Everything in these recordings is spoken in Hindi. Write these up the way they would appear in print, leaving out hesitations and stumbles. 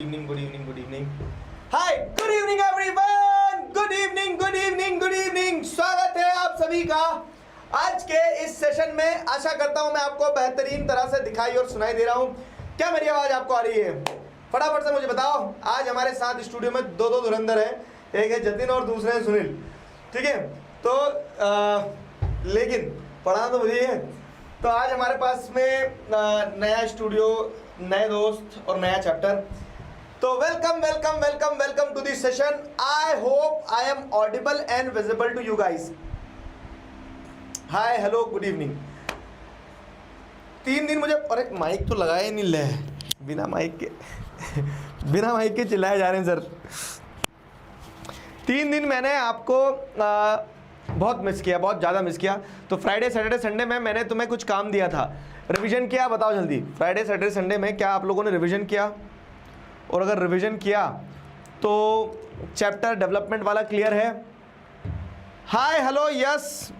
Good evening hi good evening everyone, good evening. स्वागत है आप सभी का आज के इस सेशन में। आशा करता हूं मैं आपको बेहतरीन तरह से दिखाई और सुनाई दे रहा हूं। क्या मेरी आवाज आपको आ रही है? फटाफट से मुझे बताओ। आज हमारे साथ स्टूडियो में दो धुरंधर है, एक है जतिन और दूसरे है सुनील। ठीक है, तो लेकिन पढ़ाना तो मुझे है। तो आज हमारे पास में नया स्टूडियो, नए दोस्त और नया चैप्टर। तो welcome to this session. I hope I am audible and visible to you guys. Hi hello good evening. 3 दिन मुझे, अरे माइक तो लगाया ही नहीं ले, बिना माइक के चिल्लाए जा रहे हैं सर। 3 दिन मैंने आपको बहुत मिस किया, बहुत ज़्यादा मिस किया। तो फ्राइडे सैटरडे संडे में मैंने तुम्हें कुछ काम दिया था, रिवीजन किया? बताओ जल्दी। फ्राइडे सैटरडे संडे में क्या आप लोगों ने रिवीजन किया? और अगर रिवीजन किया तो चैप्टर डेवलपमेंट वाला क्लियर है? हाय हेलो यस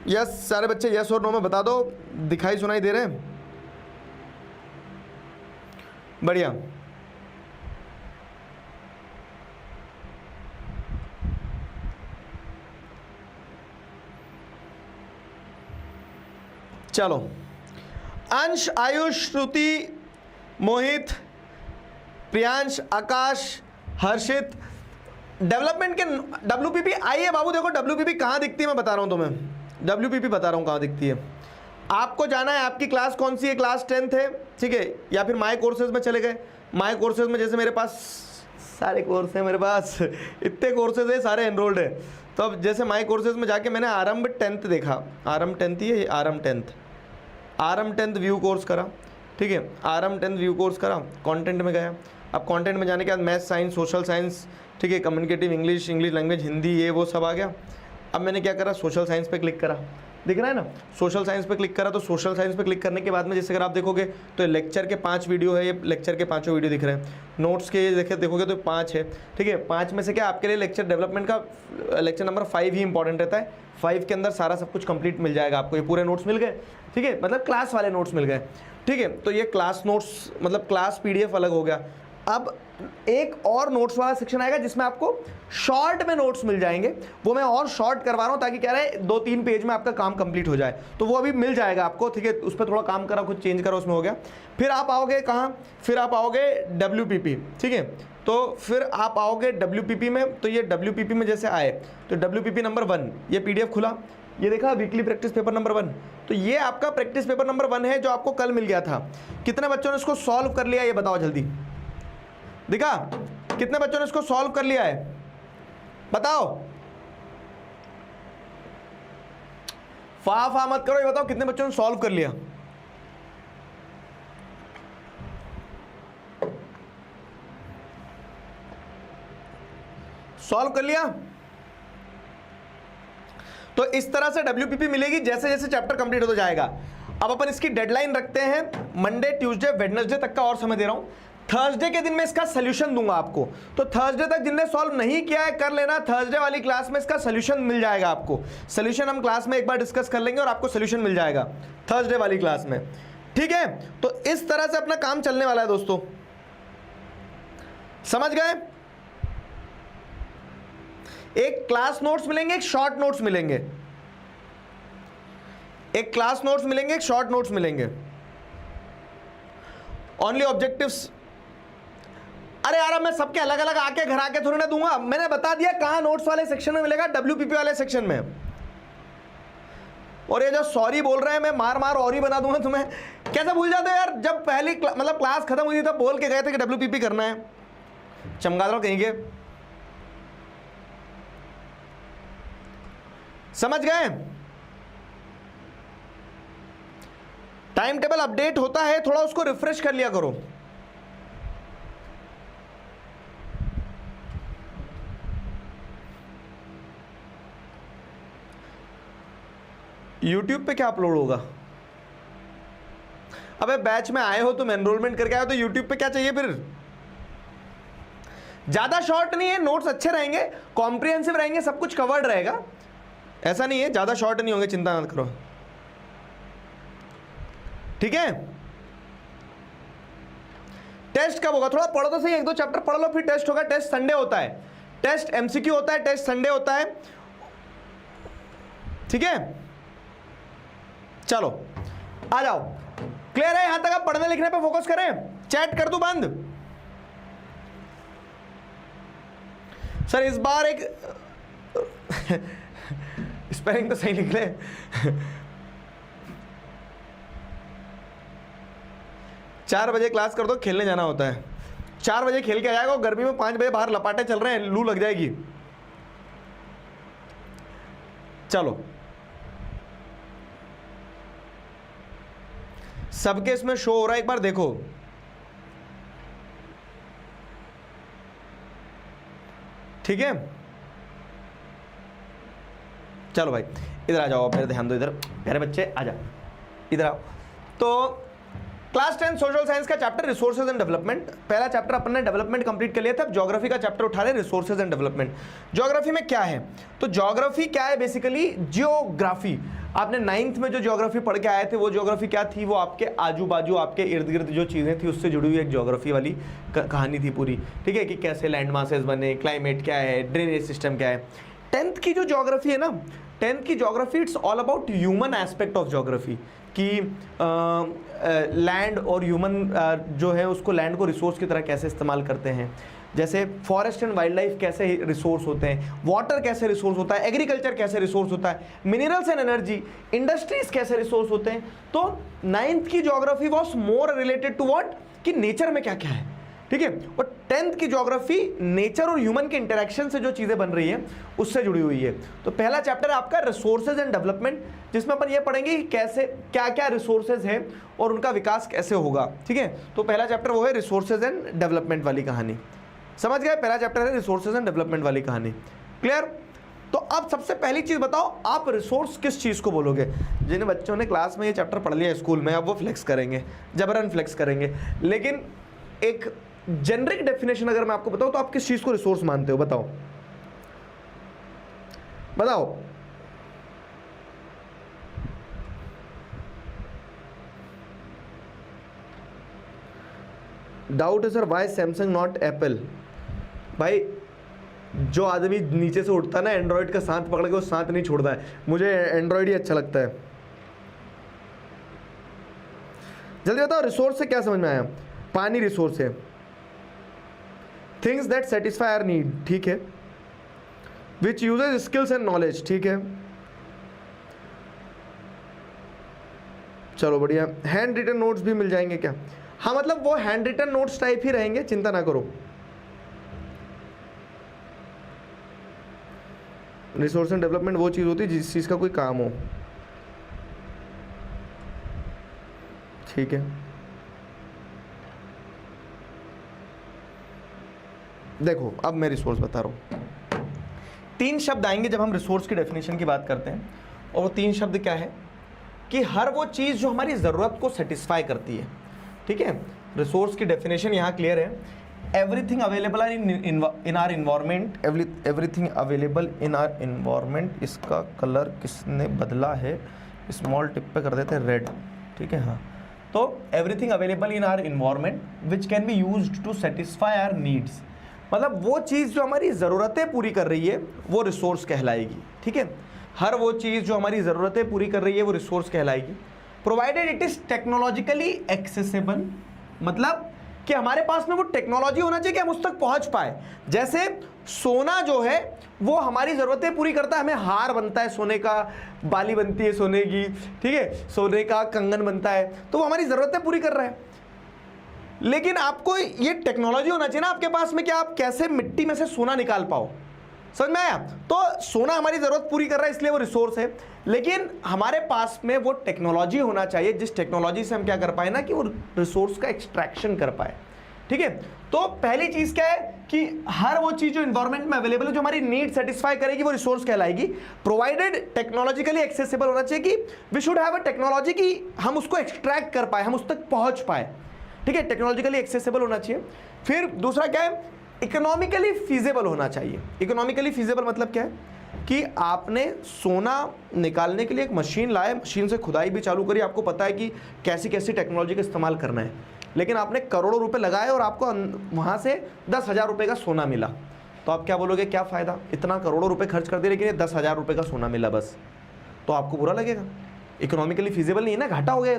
यस, सारे बच्चे यस और नो में बता दो। दिखाई सुनाई दे रहे हैं? बढ़िया। चलो, अंश, आयुष, श्रुति, मोहित, प्रियांश, आकाश, हर्षित, डेवलपमेंट के WPP आई है बाबू। देखो WPP कहाँ दिखती है मैं बता रहा हूँ तुम्हें। WPP बता रहा हूँ कहाँ दिखती है। आपको जाना है, आपकी क्लास कौन सी है? क्लास 10th है, ठीक है? या फिर माई कोर्सेज में चले गए। माई कोर्सेज में जैसे मेरे पास सारे कोर्स हैं, मेरे पास इतने कोर्सेज है, सारे एनरोल्ड है। तो अब जैसे माई कोर्सेज में जाके मैंने आरंभ 10th देखा, आरंभ 10th ही है, आरंभ 10th व्यू कोर्स करा, ठीक है? आरंभ 10th व्यू कोर्स करा, कंटेंट में गया। अब कंटेंट में जाने के बाद मैथ, साइंस, सोशल साइंस, ठीक है, communicative English, English language, Hindi, ये वो सब आ गया। अब मैंने क्या करा, सोशल साइंस पे क्लिक करा। दिख रहा है ना, सोशल साइंस पे क्लिक करा। तो सोशल साइंस पे क्लिक करने के बाद में जैसे अगर आप देखोगे तो लेक्चर के 5 वीडियो है, ये लेक्चर के 5 वीडियो दिख रहे हैं। नोट्स के देखोगे तो 5 है, ठीक है? 5 में से क्या आपके लिए लेक्चर डेवलपमेंट का लेक्चर नंबर 5 ही इंपॉर्टेंट रहता है। 5 के अंदर सारा सब कुछ कंप्लीट मिल जाएगा आपको। ये पूरे नोट्स मिल गए, ठीक है? मतलब क्लास वाले नोट्स मिल गए, ठीक है? तो ये क्लास नोट्स मतलब क्लास PDF अलग हो गया। अब एक और नोट्स वाला सेक्शन आएगा जिसमें आपको शॉर्ट में नोट्स मिल जाएंगे। वो मैं और शॉर्ट करवा रहा हूँ ताकि क्या रहे, 2-3 पेज में आपका काम कंप्लीट हो जाए। तो वो अभी मिल जाएगा आपको, ठीक है? उस पर थोड़ा काम करा, कुछ चेंज करा, उसमें हो गया। फिर आप आओगे कहाँ? फिर आप आओगे WPP, ठीक है? तो फिर आप आओगे WPP में। तो ये WPP में जैसे आए तो WPP नंबर 1 ये PDF खुला, ये देखा वीकली प्रैक्टिस पेपर नंबर 1। तो ये आपका प्रैक्टिस पेपर नंबर 1 है जो आपको कल मिल गया था। कितने बच्चों ने इसको सॉल्व कर लिया ये बताओ जल्दी। दिखा कितने बच्चों ने इसको सॉल्व कर लिया है? बताओ। फा मत करो, ये बताओ कितने बच्चों ने सॉल्व कर लिया? सॉल्व कर लिया? तो इस तरह से WPP मिलेगी जैसे जैसे चैप्टर कंप्लीट होता जाएगा। अब अपन इसकी डेडलाइन रखते हैं मंडे, ट्यूसडे, वेडनेसडे तक का, और समय दे रहा हूं। थर्सडे के दिन में इसका सोल्यूशन दूंगा आपको। तो थर्सडे तक जिनने सॉल्व नहीं किया है कर लेना। थर्सडे वाली क्लास में इसका सोल्यूशन मिल जाएगा आपको। सोल्यूशन हम क्लास में एक बार डिस्कस कर लेंगे और आपको सोल्यूशन मिल जाएगा थर्सडे वाली क्लास में, ठीक है? तो इस तरह से अपना काम चलने वाला है दोस्तों, समझ गए? एक क्लास नोट्स मिलेंगे, एक शॉर्ट नोट्स मिलेंगे। एक क्लास नोट्स मिलेंगे, एक शॉर्ट नोट्स मिलेंगे। Only objectives. अरे यार मैं सबके अलग अलग आके घर आके थोड़ी ना दूंगा। मैंने बता दिया कहां नोट्स वाले सेक्शन में मिलेगा, WPP वाले सेक्शन में। और ये जो सॉरी बोल रहे हैं, मैं मार और ही बना दूंगा तुम्हें। कैसे भूल जाते हो यार? जब पहली मतलब क्लास खत्म हुई थी तब बोल के गए थे कि WPP करना है। चमगादड़ कहीं के, समझ गए? टाइम टेबल अपडेट होता है, थोड़ा उसको रिफ्रेश कर लिया करो। YouTube पे क्या अपलोड होगा? अबे बैच में आए हो तुम, एनरोलमेंट करके आए हो, तो YouTube पे क्या चाहिए फिर? ज्यादा शॉर्ट नहीं है, नोट्स अच्छे रहेंगे, कॉम्प्रिहेंसिव रहेंगे, सब कुछ कवर्ड रहेगा। ऐसा नहीं है, ज्यादा शॉर्ट नहीं होंगे, चिंता मत करो, ठीक है? टेस्ट कब होगा? थोड़ा पढ़ो तो सही, एक दो चैप्टर पढ़ लो फिर टेस्ट होगा। टेस्ट संडे होता है, टेस्ट एमसीक्यू होता है, टेस्ट संडे होता है, ठीक है। चलो आ जाओ, क्लियर है? यहां तक आप पढ़ने लिखने पे फोकस करें। चैट कर दूं बंद? सर इस बार एक स्पेलिंग तो सही निकले। 4 बजे क्लास कर दो, खेलने जाना होता है। 4 बजे खेल के आ जाएगा, गर्मी में 5 बजे बाहर लपाटे चल रहे हैं, लू लग जाएगी। चलो सबके इसमें शो हो रहा है, एक बार देखो। ठीक है, चलो भाई इधर आ जाओ, मेरे ध्यान दो इधर, प्यारे बच्चे आ जाओ इधर आओ। तो क्लास 10 सोशल साइंस का चैप्टर रिसोर्सेज एंड डेवलपमेंट, पहला चैप्टर अपन ने डेवलपमेंट कंप्लीट कर लिया था। अब ज्योग्राफी का चैप्टर उठा रहे रिसोर्सेज एंड डेवलपमेंट। ज्योग्राफी में क्या है? तो ज्योग्राफी क्या है? Basically geography. आपने 9th में जो ज्योग्राफी पढ़ के आए थे वो ज्योग्राफी क्या थी? वो आपके आजू बाजू, आपके इर्द गिर्द जो चीज़ें थी उससे जुड़ी हुई एक ज्योग्राफी वाली कहानी थी पूरी। ठीक है, कि कैसे लैंड मासेस बने, क्लाइमेट क्या है, ड्रेनेज सिस्टम क्या है। 10th की जो ज्योग्राफी है ना, 10th की geography it's all about human aspect of geography, कि लैंड और ह्यूमन जो है उसको, लैंड को रिसोर्स की तरह कैसे इस्तेमाल करते हैं। जैसे फॉरेस्ट एंड वाइल्ड लाइफ कैसे रिसोर्स होते हैं, वाटर कैसे रिसोर्स होता है, एग्रीकल्चर कैसे रिसोर्स होता है, मिनरल्स एंड एनर्जी, इंडस्ट्रीज कैसे रिसोर्स होते हैं। तो 9th की geography was more related to what, कि नेचर में क्या क्या है। ठीक है, और 10th की ज्योग्राफी नेचर और ह्यूमन के इंटरेक्शन से जो चीजें बन रही है उससे जुड़ी हुई है। तो पहला चैप्टर है आपका रिसोर्सेज एंड डेवलपमेंट, जिसमें अपन ये पढ़ेंगे कि कैसे क्या क्या रिसोर्सेज है और उनका विकास कैसे होगा। ठीक है, तो पहला चैप्टर वो है रिसोर्सेज एंड डेवलपमेंट वाली कहानी। समझ गए? पहला चैप्टर है रिसोर्सेज एंड डेवलपमेंट वाली कहानी। क्लियर? तो अब सबसे पहली चीज बताओ, आप रिसोर्स किस चीज को बोलोगे? जिन बच्चों ने क्लास में ये चैप्टर पढ़ लिया स्कूल में, अब वो फ्लेक्स करेंगे, जबरन फ्लेक्स करेंगे। लेकिन एक जेनरिक डेफिनेशन अगर मैं आपको बताऊं तो आप किस चीज को रिसोर्स मानते हो? बताओ बताओ। डाउट है sir, why Samsung not Apple? भाई जो आदमी नीचे से उठता है ना एंड्रॉइड का साथ पकड़ के, वो साथ नहीं छोड़ता है। मुझे एंड्रॉइड ही अच्छा लगता है। जल्दी बताओ, रिसोर्स से क्या समझ में आया? पानी रिसोर्स है। Things that satisfy our need, ठीक है। Which uses skills and knowledge, ठीक है, चलो बढ़िया। हैंड रिटन नोट्स भी मिल जाएंगे क्या? हाँ, मतलब वो हैंड रिटन नोट्स टाइप ही रहेंगे, चिंता ना करो। रिसोर्स एंड डेवलपमेंट वो चीज होती है जिस चीज का कोई काम हो। ठीक है, देखो अब मैं रिसोर्स बता रहा हूं। 3 शब्द आएंगे जब हम रिसोर्स की डेफिनेशन की बात करते हैं, और वो 3 शब्द क्या है? कि हर वो चीज जो हमारी जरूरत को सेटिस्फाई करती है। ठीक है, रिसोर्स की डेफिनेशन यहाँ क्लियर है। Everything available in our environment, everything available in our environment. इसका कलर किसने बदला है? स्मॉल टिप पे कर देते हैं रेड। ठीक है, हाँ। तो everything available in our environment which can be used to satisfy our needs, मतलब वो चीज़ जो हमारी ज़रूरतें पूरी कर रही है वो रिसोर्स कहलाएगी। ठीक है, हर वो चीज़ जो हमारी ज़रूरतें पूरी कर रही है वो रिसोर्स कहलाएगी। Provided it is technologically accessible, मतलब कि हमारे पास में वो टेक्नोलॉजी होना चाहिए कि हम उस तक पहुंच पाए। जैसे सोना जो है वो हमारी ज़रूरतें पूरी करता है, हमें हार बनता है सोने का, बाली बनती है सोने की, ठीक है, सोने का कंगन बनता है, तो वो हमारी ज़रूरतें पूरी कर रहा है। लेकिन आपको ये टेक्नोलॉजी होना चाहिए ना आपके पास में कि आप कैसे मिट्टी में से सोना निकाल पाओ। समझ में आया? तो सोना हमारी ज़रूरत पूरी कर रहा है इसलिए वो रिसोर्स है, लेकिन हमारे पास में वो टेक्नोलॉजी होना चाहिए जिस टेक्नोलॉजी से हम क्या कर पाए ना, कि वो रिसोर्स का एक्सट्रैक्शन कर पाए। ठीक है, तो पहली चीज क्या है कि हर वो चीज जो एनवायरमेंट में अवेलेबल है जो हमारी नीड सेटिस्फाई करेगी वो रिसोर्स कहलाएगी। प्रोवाइडेड टेक्नोलॉजिकली एक्सेसिबल होना चाहिए कि we should have a technology कि हम उसको एक्सट्रैक्ट कर पाए, हम उस तक पहुंच पाए। ठीक है, टेक्नोलॉजिकली एक्सेसिबल होना चाहिए। फिर दूसरा क्या है, इकोनॉमिकली फीजेबल होना चाहिए। इकोनॉमिकली फीजेबल मतलब क्या है कि आपने सोना निकालने के लिए एक मशीन लाए, मशीन से खुदाई भी चालू करी, आपको पता है कि कैसी कैसी टेक्नोलॉजी का इस्तेमाल करना है, लेकिन आपने करोड़ों रुपए लगाए और आपको वहाँ से 10,000 रुपये का सोना मिला, तो आप क्या बोलोगे, क्या फ़ायदा, इतना करोड़ों रुपए खर्च कर दिए लेकिन ये 10,000 रुपये का सोना मिला बस, तो आपको बुरा लगेगा, इकोनॉमिकली फिजिबल नहीं है ना, घाटा हो गया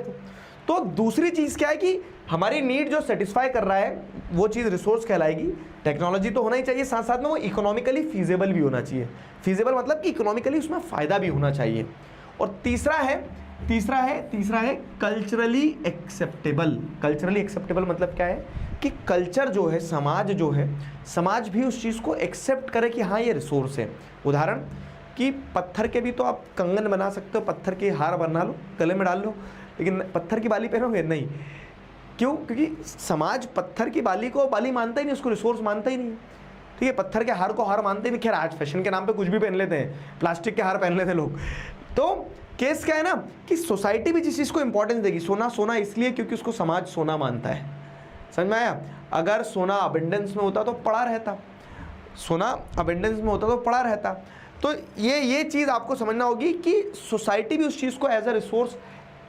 तो दूसरी चीज़ क्या है कि हमारी नीड जो सेटिस्फाई कर रहा है वो चीज़ रिसोर्स कहलाएगी। टेक्नोलॉजी तो होना ही चाहिए, साथ साथ में वो इकोनॉमिकली फीजेबल भी होना चाहिए। फीजेबल मतलब कि इकोनॉमिकली उसमें फ़ायदा भी होना चाहिए। और तीसरा है कल्चरली एक्सेप्टेबल। कल्चरली एक्सेप्टेबल मतलब क्या है कि कल्चर जो है, समाज भी उस चीज़ को एक्सेप्ट करे कि हाँ ये रिसोर्स है। उदाहरण कि पत्थर के भी तो आप कंगन बना सकते हो, पत्थर के हार बना लो, गले में डाल लो, लेकिन पत्थर की बाली पहनोगे नहीं। क्यों? क्योंकि समाज पत्थर की बाली को बाली मानता ही नहीं, उसको रिसोर्स मानता ही नहीं। ठीक है, पत्थर के हार को हार मानते ही नहीं। खैर आज फैशन के नाम पे कुछ भी पहन लेते हैं, प्लास्टिक के हार पहन लेते हैं लोग। तो केस क्या है ना कि सोसाइटी भी जिस चीज़ को इंपॉर्टेंस देगी, सोना इसलिए क्योंकि उसको समाज सोना मानता है। समझ में आया? अगर सोना अबेंडेंस में होता तो पड़ा रहता, तो ये चीज़ आपको समझना होगी कि सोसाइटी भी उस चीज़ को एज अ रिसोर्स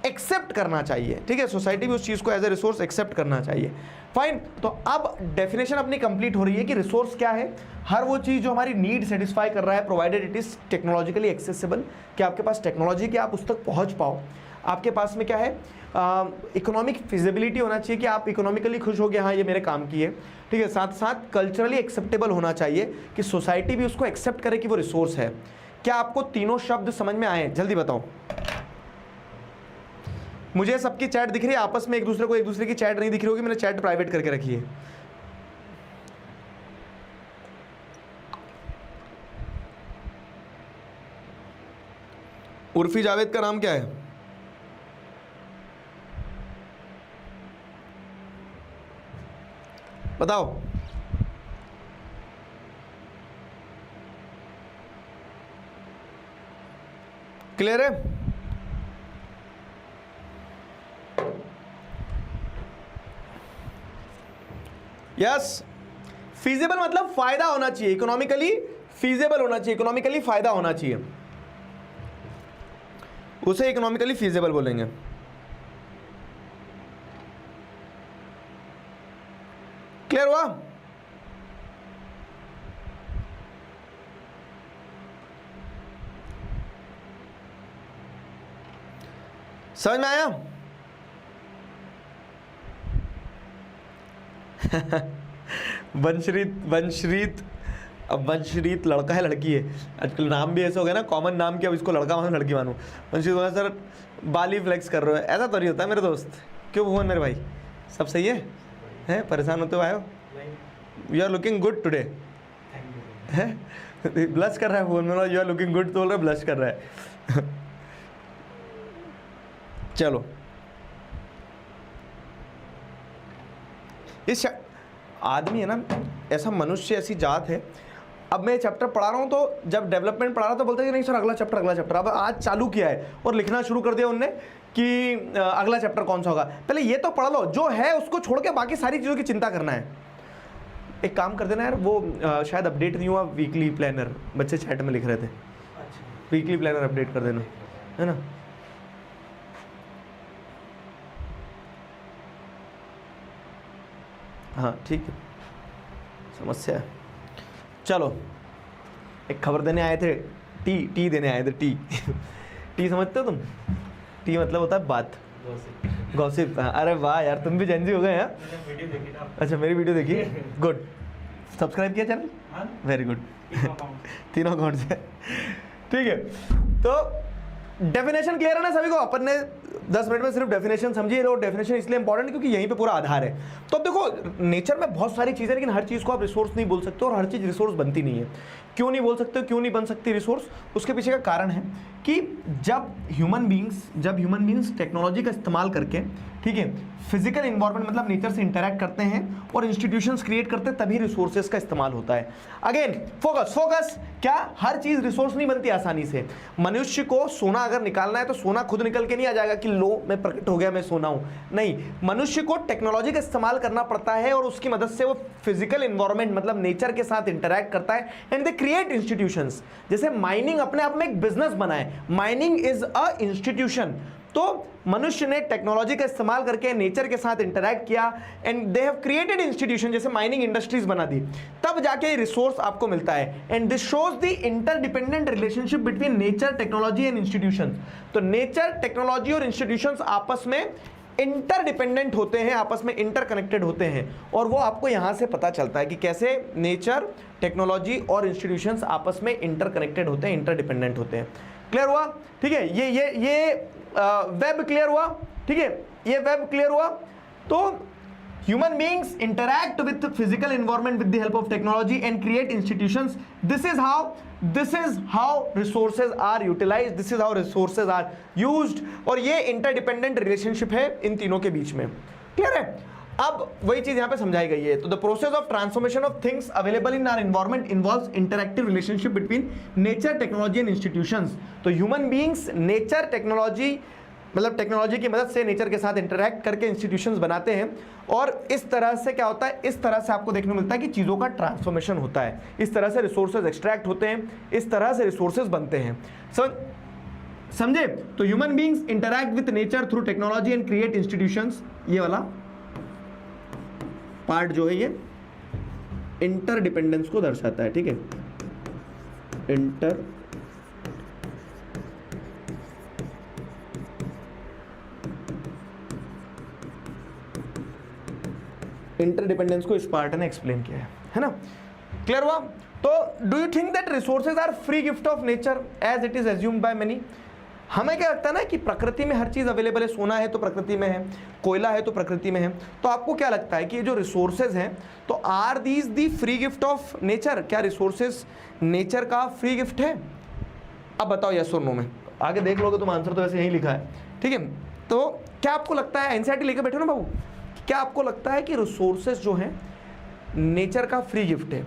एक्सेप्ट करना चाहिए। ठीक है, सोसाइटी भी उस चीज़ को एज अ रिसोर्स एक्सेप्ट करना चाहिए। फाइन, तो अब डेफिनेशन अपनी कंप्लीट हो रही है कि रिसोर्स क्या है। हर वो चीज़ जो हमारी नीड सेटिस्फाई कर रहा है, provided it is technologically accessible, कि आपके पास टेक्नोलॉजी कि आप उस तक पहुँच पाओ। आपके पास में क्या है, इकोनॉमिक फिजिबिलिटी होना चाहिए कि आप इकोनॉमिकली खुश हो गए, हाँ ये मेरे काम की है। ठीक है, साथ साथ कल्चरली एक्सेप्टेबल होना चाहिए कि सोसाइटी भी उसको एक्सेप्ट करे कि वो रिसोर्स है। क्या आपको तीनों शब्द समझ में आए? जल्दी बताओ। मुझे सबकी चैट दिख रही है, आपस में एक दूसरे की चैट नहीं दिख रही होगी, मैंने चैट प्राइवेट करके रखी है। उर्फी जावेद का नाम क्या है? बताओ। क्लियर है? यस, फीजिबल मतलब फायदा होना चाहिए, इकोनॉमिकली फीजिबल होना चाहिए, इकोनॉमिकली फायदा होना चाहिए, उसे इकोनॉमिकली फीजिबल बोलेंगे। क्लियर हुआ? समझ में आया? वंशरीत, अब वंशरीत लड़का है लड़की है, आजकल नाम भी ऐसे हो गया ना, कॉमन नाम कि अब इसको लड़का मानो लड़की मानो। वंशरीत बोला सर बाली फ्लेक्स कर रहे हो, ऐसा तो नहीं होता मेरे दोस्त। क्यों भुवन मेरे भाई, सब सही है? परेशान होते हुए आए हो? You are looking good today. Blush कर रहा है भुवन मेरा, यू आर लुकिंग गुड तो बोल रहा है, ब्लश कर रहा है। चलो, इस आदमी है ना, ऐसा मनुष्य, ऐसी जात है। अब मैं चैप्टर पढ़ा रहा हूँ तो जब डेवलपमेंट पढ़ा रहा तो बोलते हैं नहीं सर अगला चैप्टर। अब आज चालू किया है और लिखना शुरू कर दिया उनने कि अगला चैप्टर कौन सा होगा। पहले ये तो पढ़ लो, जो है उसको छोड़ के बाकी सारी चीज़ों की चिंता करना है। एक काम कर देना यार, वो शायद अपडेट नहीं हुआ वीकली प्लानर, बच्चे चैट में लिख रहे थे। वीकली प्लानर अपडेट कर देना, है ना। हाँ ठीक है, समस्या है। चलो, एक खबर देने आए थे, टी देने आए थे। टी समझते हो तुम? टी मतलब होता है बात, गॉसिप। अरे वाह यार, तुम भी जेनजी हो गए हैं। अच्छा, मेरी वीडियो देखी, गुड। सब्सक्राइब किया चैनल? Very good. तीनों अकाउंट से, ठीक है। तो डेफिनेशन क्लियर है ना सभी को? अपन ने 10 मिनट में सिर्फ डेफिनेशन समझिए। और डेफिनेशन इसलिए इंपॉर्टेंट क्योंकि यहीं पे पूरा आधार है। तो अब देखो, नेचर में बहुत सारी चीज़ें, लेकिन हर चीज़ को आप रिसोर्स नहीं बोल सकते और हर चीज़ रिसोर्स बनती नहीं है। क्यों नहीं बोल सकते, क्यों नहीं बन सकती रिसोर्स? उसके पीछे का कारण है कि जब ह्यूमन बींग्स टेक्नोलॉजी का इस्तेमाल करके, ठीक है, फिजिकल इन्वायरमेंट मतलब नेचर से इंटरैक्ट करते हैं और इंस्टीट्यूशंस क्रिएट करते हैं, तभी रिसोर्सेज का इस्तेमाल होता है। अगेन फोकस, क्या हर चीज रिसोर्स नहीं बनती आसानी से। मनुष्य को सोना अगर निकालना है तो सोना खुद निकल के नहीं आ जाएगा कि लो मैं प्रकट हो गया, मैं सोना हूं। नहीं, मनुष्य को टेक्नोलॉजी का इस्तेमाल करना पड़ता है और उसकी मदद से वो फिजिकल इन्वायरमेंट मतलब नेचर के साथ इंटरैक्ट करता है एंड दे क्रिएट इंस्टीट्यूशंस। जैसे माइनिंग अपने आप में एक बिजनेस बना है, माइनिंग इज अ इंस्टीट्यूशन। तो मनुष्य ने टेक्नोलॉजी का इस्तेमाल करके नेचर के साथ इंटरैक्ट किया and they have created institution, जैसे माइनिंग इंडस्ट्रीज बना दी, तब जाके रिसोर्स आपको मिलता है। And this shows the interdependent relationship between nature, technology and institution. तो नेचर, टेक्नोलॉजी और इंस्टीट्यूशंस आपस में इंटरडिपेंडेंट होते हैं, आपस में इंटरकनेक्टेड होते हैं, और वो आपको यहां से पता चलता है कि कैसे नेचर, टेक्नोलॉजी और इंस्टीट्यूशंस आपस में इंटरकनेक्टेड होते हैं, इंटरडिपेंडेंट होते हैं। क्लियर हुआ? ठीक है, ये वेब क्लियर हुआ? ठीक है, ये वेब क्लियर हुआ? तो human beings interact with the physical environment with the help of technology and create institutions. This is how resources are utilized, this is how resources are used, और ये interdependent relationship है इन तीनों के बीच में। क्लियर है? अब वही चीज यहां पे समझाई गई है। तो the process of transformation of things available in our environment involves interactive relationship between nature, technology and institutions. तो ह्यूमन बीइंग्स नेचर, टेक्नोलॉजी, मतलब टेक्नोलॉजी की मदद से नेचर के साथ इंटरैक्ट करके इंस्टीट्यूशंस बनाते हैं, और इस तरह से क्या होता है, इस तरह से आपको देखने को मिलता है कि चीज़ों का ट्रांसफॉर्मेशन होता है, इस तरह से रिसोर्सेज एक्सट्रैक्ट होते हैं, इस तरह से रिसोर्सेज बनते हैं। समझे? तो human beings interact with nature through technology and create institutions. ये वाला पार्ट जो है ये इंटरडिपेंडेंस को दर्शाता है। ठीक है, इंटरडिपेंडेंस को इस पार्ट ने एक्सप्लेन किया है ना? क्लियर हुआ? तो do you think that resources are free gift of nature as it is assumed by many? हमें क्या लगता है ना कि प्रकृति में हर चीज अवेलेबल है, सोना है तो प्रकृति में है, कोयला है तो प्रकृति में है, तो आपको क्या लगता है कि ये जो रिसोर्सेज हैं, तो are these the free gift of nature? क्या रिसोर्सेज नेचर का फ्री गिफ्ट है? अब बताओ यस और नो में, आगे देख लोगे तुम, आंसर तो वैसे यही लिखा है। ठीक है, तो क्या आपको लगता है, एनसीईआरटी लेके बैठे हो ना बाबू, क्या आपको लगता है कि रिसोर्सेज जो हैं नेचर का फ्री गिफ्ट है?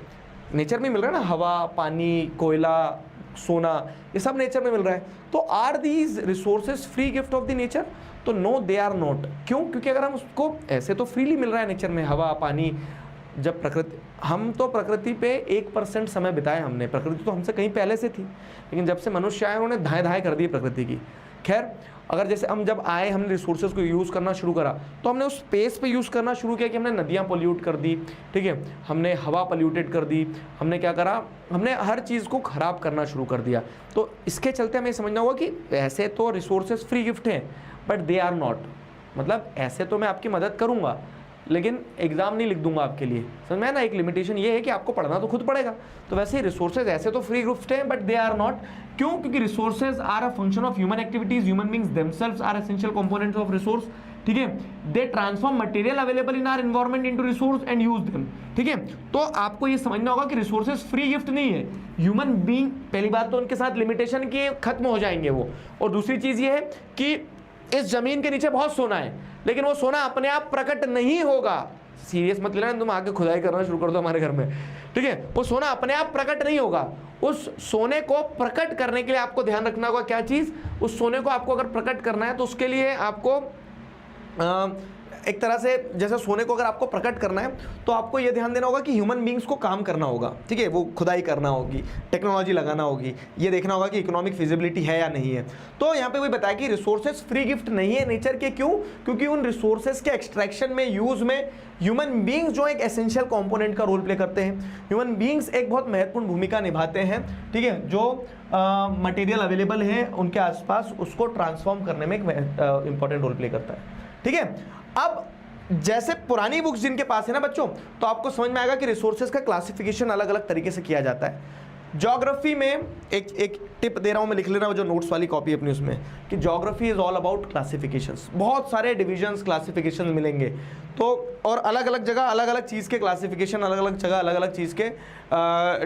नेचर में मिल रहा है ना, हवा, पानी, कोयला, सोना, ये सब नेचर में मिल रहा है, तो are these resources free gift of the nature? तो नो, दे आर नॉट। क्यों? क्योंकि अगर हम उसको ऐसे तो फ्रीली मिल रहा है नेचर में, हवा, पानी, जब प्रकृति, हम तो प्रकृति पे 1% समय बिताए हमने, प्रकृति तो हमसे कहीं पहले से थी, लेकिन जब से मनुष्य आए उन्होंने धाए धाए कर दी प्रकृति की। खैर, अगर जैसे हम जब आए, हमने रिसोर्सेज को यूज़ करना शुरू करा, तो हमने उस स्पेस पे यूज़ करना शुरू किया कि हमने नदियाँ पोल्यूट कर दी, ठीक है, हमने हवा पोल्यूटेड कर दी, हमने क्या करा, हमने हर चीज़ को ख़राब करना शुरू कर दिया। तो इसके चलते हमें समझना होगा कि ऐसे तो रिसोर्सेज फ्री गिफ्ट हैं, बट दे आर नॉट। मतलब ऐसे तो मैं आपकी मदद करूँगा, लेकिन एग्जाम नहीं लिख दूंगा आपके लिए, समझ में ना? एक लिमिटेशन ये है कि आपको पढ़ना तो खुद पड़ेगा। तो वैसे ही रिसोर्सेज ऐसे तो फ्री गिफ्ट हैं, बट दे आर नॉट। क्यों? क्योंकि resources are a function of human activities, human beings themselves are essential components of resource. ठीक है, they transform material available in our environment into resource and use them. ठीक है, तो आपको ये समझना होगा कि रिसोर्सेज फ्री गिफ्ट नहीं है। ह्यूमन बीइंग, पहली बात तो उनके साथ लिमिटेशन के खत्म हो जाएंगे वो, और दूसरी चीज ये है कि इस जमीन के नीचे बहुत सोना है, लेकिन वो सोना अपने आप प्रकट नहीं होगा। सीरियस मत लेना, तुम आके खुदाई करना शुरू कर दो हमारे घर में, ठीक है? वो सोना अपने आप प्रकट नहीं होगा। उस सोने को प्रकट करने के लिए आपको ध्यान रखना होगा क्या चीज, उस सोने को आपको अगर प्रकट करना है तो उसके लिए आपको एक तरह से, जैसे सोने को अगर आपको प्रकट करना है तो आपको यह ध्यान देना होगा कि ह्यूमन बींग्स को काम करना होगा। ठीक है, वो खुदाई करना होगी, टेक्नोलॉजी लगाना होगी, ये देखना होगा कि इकोनॉमिक फिजिबिलिटी है या नहीं है। तो यहाँ पे वही बताया कि रिसोर्सेज फ्री गिफ्ट नहीं है नेचर के। क्यों? क्योंकि उन रिसोर्सेज के एक्सट्रैक्शन में, यूज में ह्यूमन बींग्स जो एक एसेंशियल कंपोनेंट का रोल प्ले करते हैं। ह्यूमन बींग्स एक बहुत महत्वपूर्ण भूमिका निभाते हैं, ठीक है, जो मटेरियल अवेलेबल है उनके आसपास, उसको ट्रांसफॉर्म करने में एक इंपॉर्टेंट रोल प्ले करता है। ठीक है, अब जैसे पुरानी बुक्स जिनके पास है ना बच्चों, तो आपको समझ में आएगा कि रिसोर्सेज का क्लासिफिकेशन अलग अलग तरीके से किया जाता है। ज्योग्राफी में एक टिप दे रहा हूं मैं, लिख लेना, जो नोट्स वाली कॉपी अपनी, उसमें कि geography is all about classifications. बहुत सारे डिविजन्स, क्लासिफिकेशन मिलेंगे, तो और अलग अलग जगह अलग अलग चीज़ के क्लासिफिकेशन, अलग अलग जगह अलग अलग चीज़ के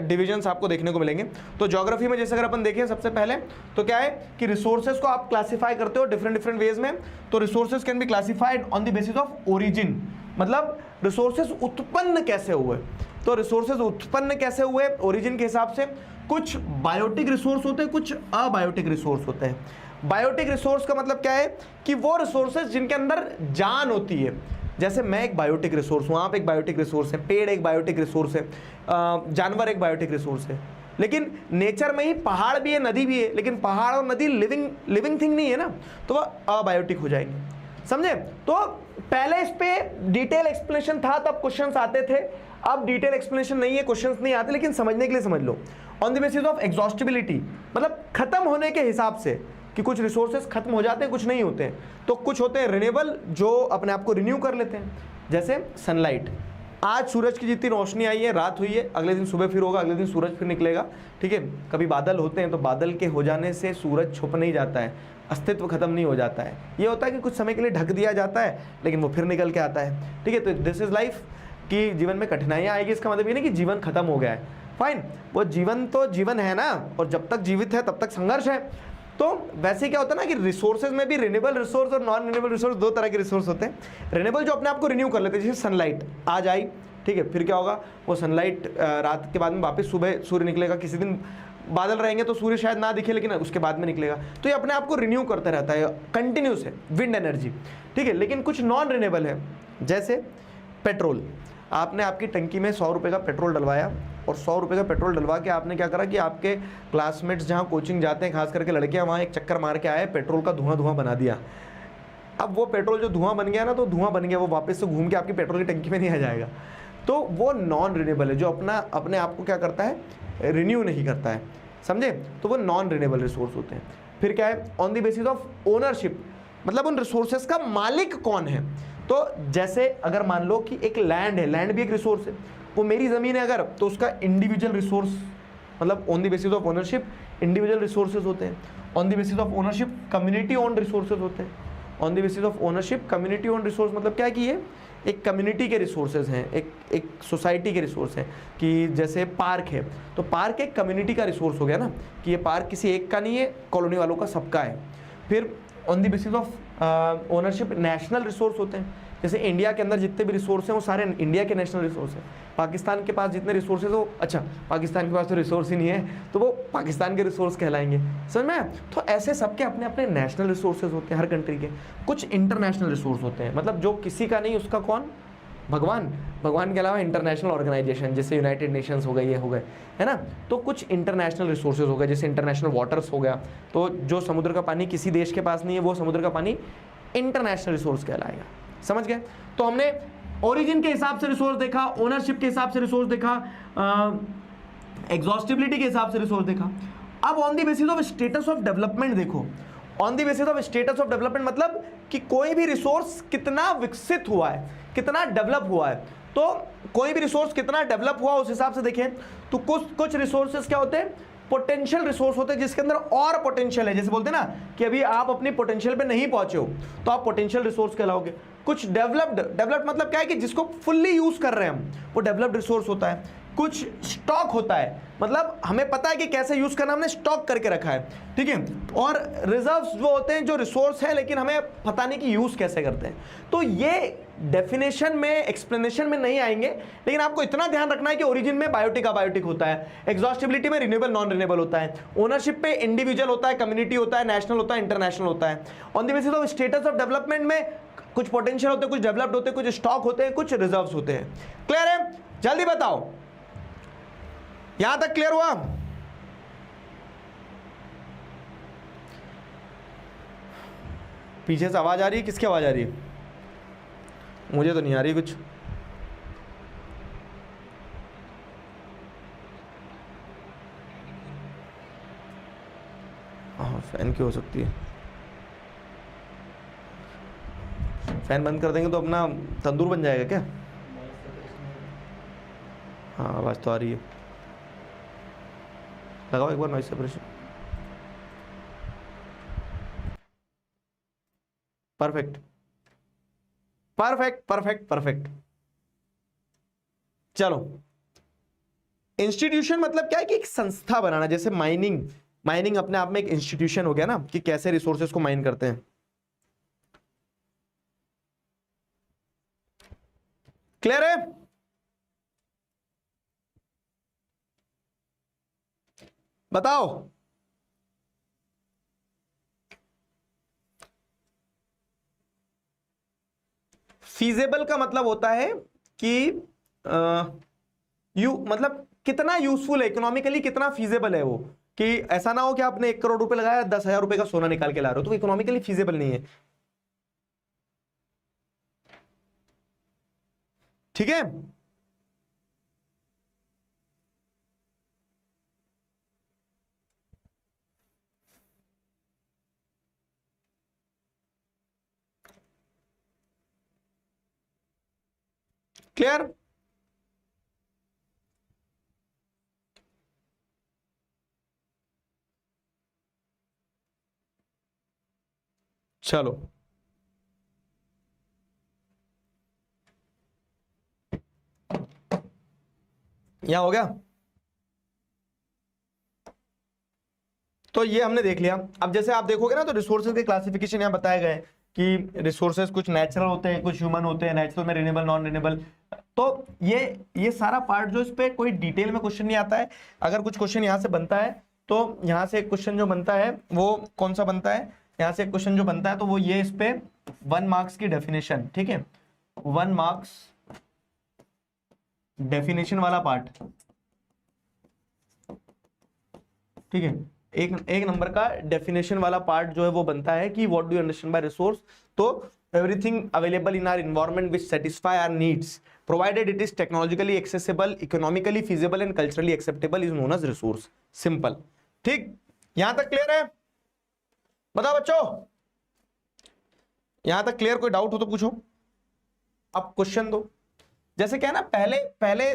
डिविजन्स आपको देखने को मिलेंगे। तो ज्योग्राफी में जैसे अगर अपन देखें सबसे पहले, तो क्या है कि रिसोर्सेज को आप क्लासीफाई करते हो डिफरेंट वेज में। तो resources can be classified on the basis of origin, मतलब रिसोर्सेज उत्पन्न कैसे हुए। तो रिसोर्सेज उत्पन्न कैसे हुए ओरिजिन के हिसाब से, कुछ बायोटिक रिसोर्स होते हैं, कुछ अबायोटिक रिसोर्स होते हैं। बायोटिक रिसोर्स का मतलब क्या है कि वो रिसोर्सेज जिनके अंदर जान होती है। जैसे मैं एक बायोटिक रिसोर्स हूँ, आप एक बायोटिक रिसोर्स है, पेड़ एक बायोटिक रिसोर्स है, जानवर एक बायोटिक रिसोर्स है। लेकिन नेचर में ही पहाड़ भी है, नदी भी है, लेकिन पहाड़ और नदी लिविंग थिंग नहीं है ना, तो वह अबायोटिक हो जाएंगे, समझे। तो पहले इस पे डिटेल एक्सप्लेनेशन था, तब क्वेश्चंस आते थे, अब डिटेल एक्सप्लेनेशन नहीं है, क्वेश्चंस नहीं आते, लेकिन समझने के लिए समझ लो। On the basis of exhaustibility, मतलब खत्म होने के हिसाब से, कि कुछ रिसोर्सेज खत्म हो जाते हैं, कुछ नहीं होते हैं। तो कुछ होते हैं रिन्यूएबल, जो अपने आप को रिन्यू कर लेते हैं, जैसे सनलाइट। आज सूरज की जितनी रोशनी आई है, रात हुई है, अगले दिन सुबह फिर होगा, अगले दिन सूरज फिर निकलेगा, ठीक है। कभी बादल होते हैं तो बादल के हो जाने से सूरज छुप नहीं जाता है, अस्तित्व खत्म नहीं हो जाता है। ये होता है कि कुछ समय के लिए ढक दिया जाता है, लेकिन वो फिर निकल के आता है, ठीक है। तो दिस इज लाइफ, कि जीवन में कठिनाइयाँ आएगी, इसका मतलब ये नहीं कि जीवन खत्म हो गया है, फाइन। वो जीवन तो जीवन है ना, और जब तक जीवित है तब तक संघर्ष है। तो वैसे क्या होता है ना कि रिसोर्सेज में भी रिन्यूएबल रिसोर्स और नॉन रिन्यूएबल रिसोर्स, दो तरह के रिसोर्स होते हैं। रिन्यूएबल जो अपने आप को रिन्यू कर लेते हैं, जैसे सनलाइट आज आई, ठीक है, फिर क्या होगा, वो सनलाइट रात के बाद में वापस सुबह सूर्य निकलेगा, किसी दिन बादल रहेंगे तो सूर्य शायद ना दिखे, लेकिन उसके बाद में निकलेगा। तो ये अपने आप को रिन्यू करता रहता है, कंटिन्यूस है, विंड एनर्जी, ठीक है। लेकिन कुछ नॉन रिन्यूएबल है, जैसे पेट्रोल। आपने आपकी टंकी में 100 रुपये का पेट्रोल डलवाया, और 100 रुपये का पेट्रोल डलवा के आपने क्या करा कि आपके क्लासमेट्स जहाँ कोचिंग जाते हैं, खास करके लड़कियाँ, वहाँ एक चक्कर मार के आए, पेट्रोल का धुआं धुआं बना दिया। अब वो पेट्रोल जो धुआं बन गया ना, तो धुआं बन गया, वो वापस से घूम के आपकी पेट्रोल की टंकी में नहीं आ जाएगा। तो वो नॉन रिन्यूएबल है, जो अपने आप को क्या करता है, रिन्यू नहीं करता है, समझे। तो वो नॉन रिन्यूएबल रिसोर्स होते हैं। फिर क्या है, on the basis of ownership, मतलब उन रिसोर्सेज का मालिक कौन है। तो जैसे अगर मान लो कि एक लैंड है, लैंड भी एक रिसोर्स है, वो मेरी ज़मीन है अगर, तो उसका इंडिविजुअल रिसोर्स, मतलब on the basis of ownership individual resources होते हैं। On the basis of ownership community owned resources होते हैं। On the basis of ownership community owned resource मतलब क्या है कि ये एक कम्युनिटी के रिसोर्सेज हैं, एक सोसाइटी के रिसोर्स हैं। कि जैसे पार्क है, तो पार्क एक कम्युनिटी का रिसोर्स हो गया ना, कि ये पार्क किसी एक का नहीं है, कॉलोनी वालों का सबका है। फिर on the basis of ownership national resource होते हैं। जैसे इंडिया के अंदर जितने भी रिसोर्स हैं वो सारे इंडिया के नेशनल रिसोर्स हैं। पाकिस्तान के पास जितने रिसोर्सेज हो, अच्छा पाकिस्तान के पास तो रिसोर्स ही नहीं है, तो वो पाकिस्तान के रिसोर्स कहलाएंगे, समझ में। तो ऐसे सबके अपने अपने नेशनल रिसोर्सेज होते हैं हर कंट्री के। कुछ इंटरनेशनल रिसोर्स होते हैं, मतलब जो किसी का नहीं उसका कौन, भगवान के अलावा इंटरनेशनल ऑर्गेनाइजेशन, जैसे यूनाइटेड नेशंस हो गए, ये हो गए, है ना। तो कुछ इंटरनेशनल रिसोर्सेज हो गए, जैसे इंटरनेशनल वाटर्स हो गया, तो जो समुद्र का पानी किसी देश के पास नहीं है, वो समुद्र का पानी इंटरनेशनल रिसोर्स कहलाएगा, समझ गए। तो हमने ओरिजिन के हिसाब से रिसोर्स देखा, ओनरशिप के हिसाब से रिसोर्स देखा, एग्जॉस्टिबिलिटी के हिसाब से रिसोर्स देखा। अब on the basis of status of development देखो। On the basis of status of development मतलब कि कोई भी रिसोर्स कितना विकसित हुआ है, कितना डेवलप हुआ है। तो कोई भी रिसोर्स कितना डेवलप हुआ उस हिसाब से देखें तो कुछ रिसोर्सेज क्या होते हैं, पोटेंशियल रिसोर्स होते हैं, जिसके अंदर और पोटेंशियल है। जैसे बोलते हैं ना कि अभी आप अपनी पोटेंशियल पे नहीं पहुंचे हो, तो आप पोटेंशियल रिसोर्स कहलाओगे। कुछ डेवलप्ड मतलब क्या है कि जिसको फुल्ली यूज कर रहे हैं हम, वो डेवलप्ड रिसोर्स होता है। कुछ स्टॉक होता है, मतलब हमें पता है कि कैसे यूज करना, हमने स्टॉक करके रखा है, ठीक है। और रिजर्व्स वो होते हैं जो रिसोर्स है, लेकिन हमें पता नहीं कि यूज कैसे करते हैं। तो ये डेफिनेशन में, एक्सप्लेनेशन में नहीं आएंगे, लेकिन आपको इतना ध्यान रखना है कि ओरिजिन में बायोटिक अबायोटिक होता है, एग्जॉस्टिबिलिटी में रिन्यूएबल नॉन रिन्यूएबल होता है, ओनरशिप पे इंडिविजुअल होता है, कम्युनिटी होता है, नेशनल होता है, इंटरनेशनल होता है। On the basis of status of development में कुछ पोटेंशियल होते हैं, कुछ डेवलप्ड होते हैं, कुछ स्टॉक होते हैं, कुछ रिजर्व्स होते हैं। क्लियर है? जल्दी बताओ, यहां तक क्लियर हुआ? पीछे से आवाज आ रही है, किसकी आवाज आ रही है? मुझे तो नहीं आ रही कुछ। हाँ, फैन की हो सकती है। फैन बंद कर देंगे तो अपना तंदूर बन जाएगा क्या? हाँ, आवाज तो आ रही है। लगाओ एक बार noise separation. Perfect perfect perfect perfect. चलो, इंस्टीट्यूशन मतलब क्या है कि एक संस्था बनाना। जैसे माइनिंग अपने आप में एक इंस्टीट्यूशन हो गया ना, कि कैसे रिसोर्सेज को माइन करते हैं। क्लियर है? बताओ। फीजेबल का मतलब होता है कि मतलब कितना यूजफुल है, इकोनॉमिकली कितना फीजेबल है वो, कि ऐसा ना हो कि आपने 1 करोड़ रुपए लगाया 10,000 रुपए का सोना निकाल के ला रहे हो, तो इकोनॉमिकली फीजेबल नहीं है। ठीक है, क्लियर। चलो यहां हो गया। तो ये हमने देख लिया। अब जैसे आप देखोगे ना तो रिसोर्सेज के क्लासिफिकेशन यहाँ बताए गए कि रिसोर्सेज कुछ नेचुरल होते हैं, कुछ ह्यूमन होते हैं, नेचुरल में रिन्यूएबल, नॉन रिन्यूएबल। तो ये सारा पार्ट जो इस पे कोई डिटेल में क्वेश्चन नहीं आता है। अगर कुछ क्वेश्चन यहाँ से बनता है तो यहाँ से एक क्वेश्चन जो बनता है वो कौन सा बनता है, यहाँ से एक क्वेश्चन जो बनता है तो वो ये, इस पे 1 मार्क्स की डेफिनेशन, ठीक है, 1 मार्क्स डेफिनेशन वाला पार्ट, ठीक है, एक नंबर का डेफिनेशन वाला पार्ट जो है वो बनता है कि what do you understand by resource. तो everything available in our environment which satisfy our needs provided it is technologically accessible, economically feasible and culturally acceptable is known as resource. Simple, ठीक, यहां तक क्लियर है? बताओ बच्चों, यहां तक क्लियर? कोई डाउट हो तो पूछो, अब क्वेश्चन दो। जैसे क्या है ना, पहले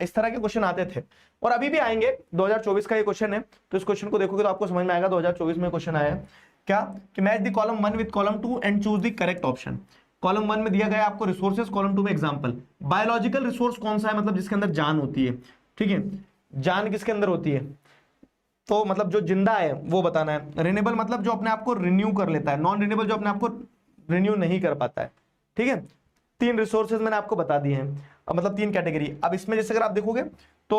इस तरह के क्वेश्चन आते थे और अभी भी आएंगे। 2024 का ये क्वेश्चन है, तो इस क्वेश्चन को देखोगे तो आपको समझ में आएगा 2024 में क्वेश्चन आया है क्या, कि match the column 1 with column 2 and choose the correct option. Column 1 में दिया गया आपको रिसोर्सेज, कॉलम 2 में एग्जांपल। बायोलॉजिकल रिसोर्स कौन सा है, मतलब जिसके अंदर जान होती है, ठीक है, जान किसके अंदर होती है, तो मतलब जो जिंदा है वो बताना है। रिन्यूएबल मतलब जो अपने आप को रिन्यू कर लेता है, नॉन रिन्यूएबल जो अपने आप को रिन्यू नहीं कर पाता है, ठीक है। 3 रिसोर्सेज मैंने आपको बता दिए हैं, मतलब 3 कैटेगरी। अब इसमें जैसे अगर आप देखोगे तो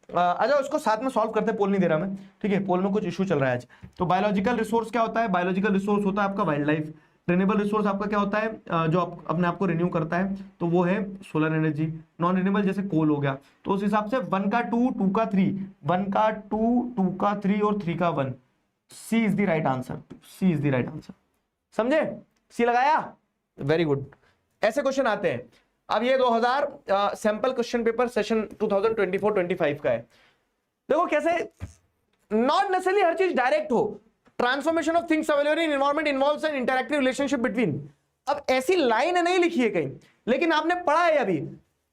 अच्छा उसको साथ में सॉल्व करते हैं, पोल नहीं दे रहा मैं, ठीक है, पोल में कुछ इशू चल रहा है आज। तो बायोलॉजिकल रिसोर्स क्या होता है, बायोलॉजिकल रिसोर्स होता है आपका वाइल्ड लाइफ। रिन्यूएबल रिसोर्स आपका क्या होता है, जो अपने आप को रिन्यू करता है, तो वो है सोलर एनर्जी। नॉन रिन्यूएबल जैसे कोल हो गया। तो उस हिसाब से 1 का 2, 2 का 3, 1 का 2, 2 का 3 और 3 का 1, C is the right answer, C is the right answer. समझे, सी लगाया, वेरी गुड। ऐसे क्वेश्चन आते हैं। अब ये 2000 सैंपल क्वेश्चन पेपर सेशन 2024-25 का है। देखो कैसे नॉट नेसेसरली हर चीज डायरेक्ट हो। Transformation of things available in environment involves N interactive relationship between. अब ऐसी लाइन नहीं लिखी है कहीं, लेकिन आपने पढ़ा है अभी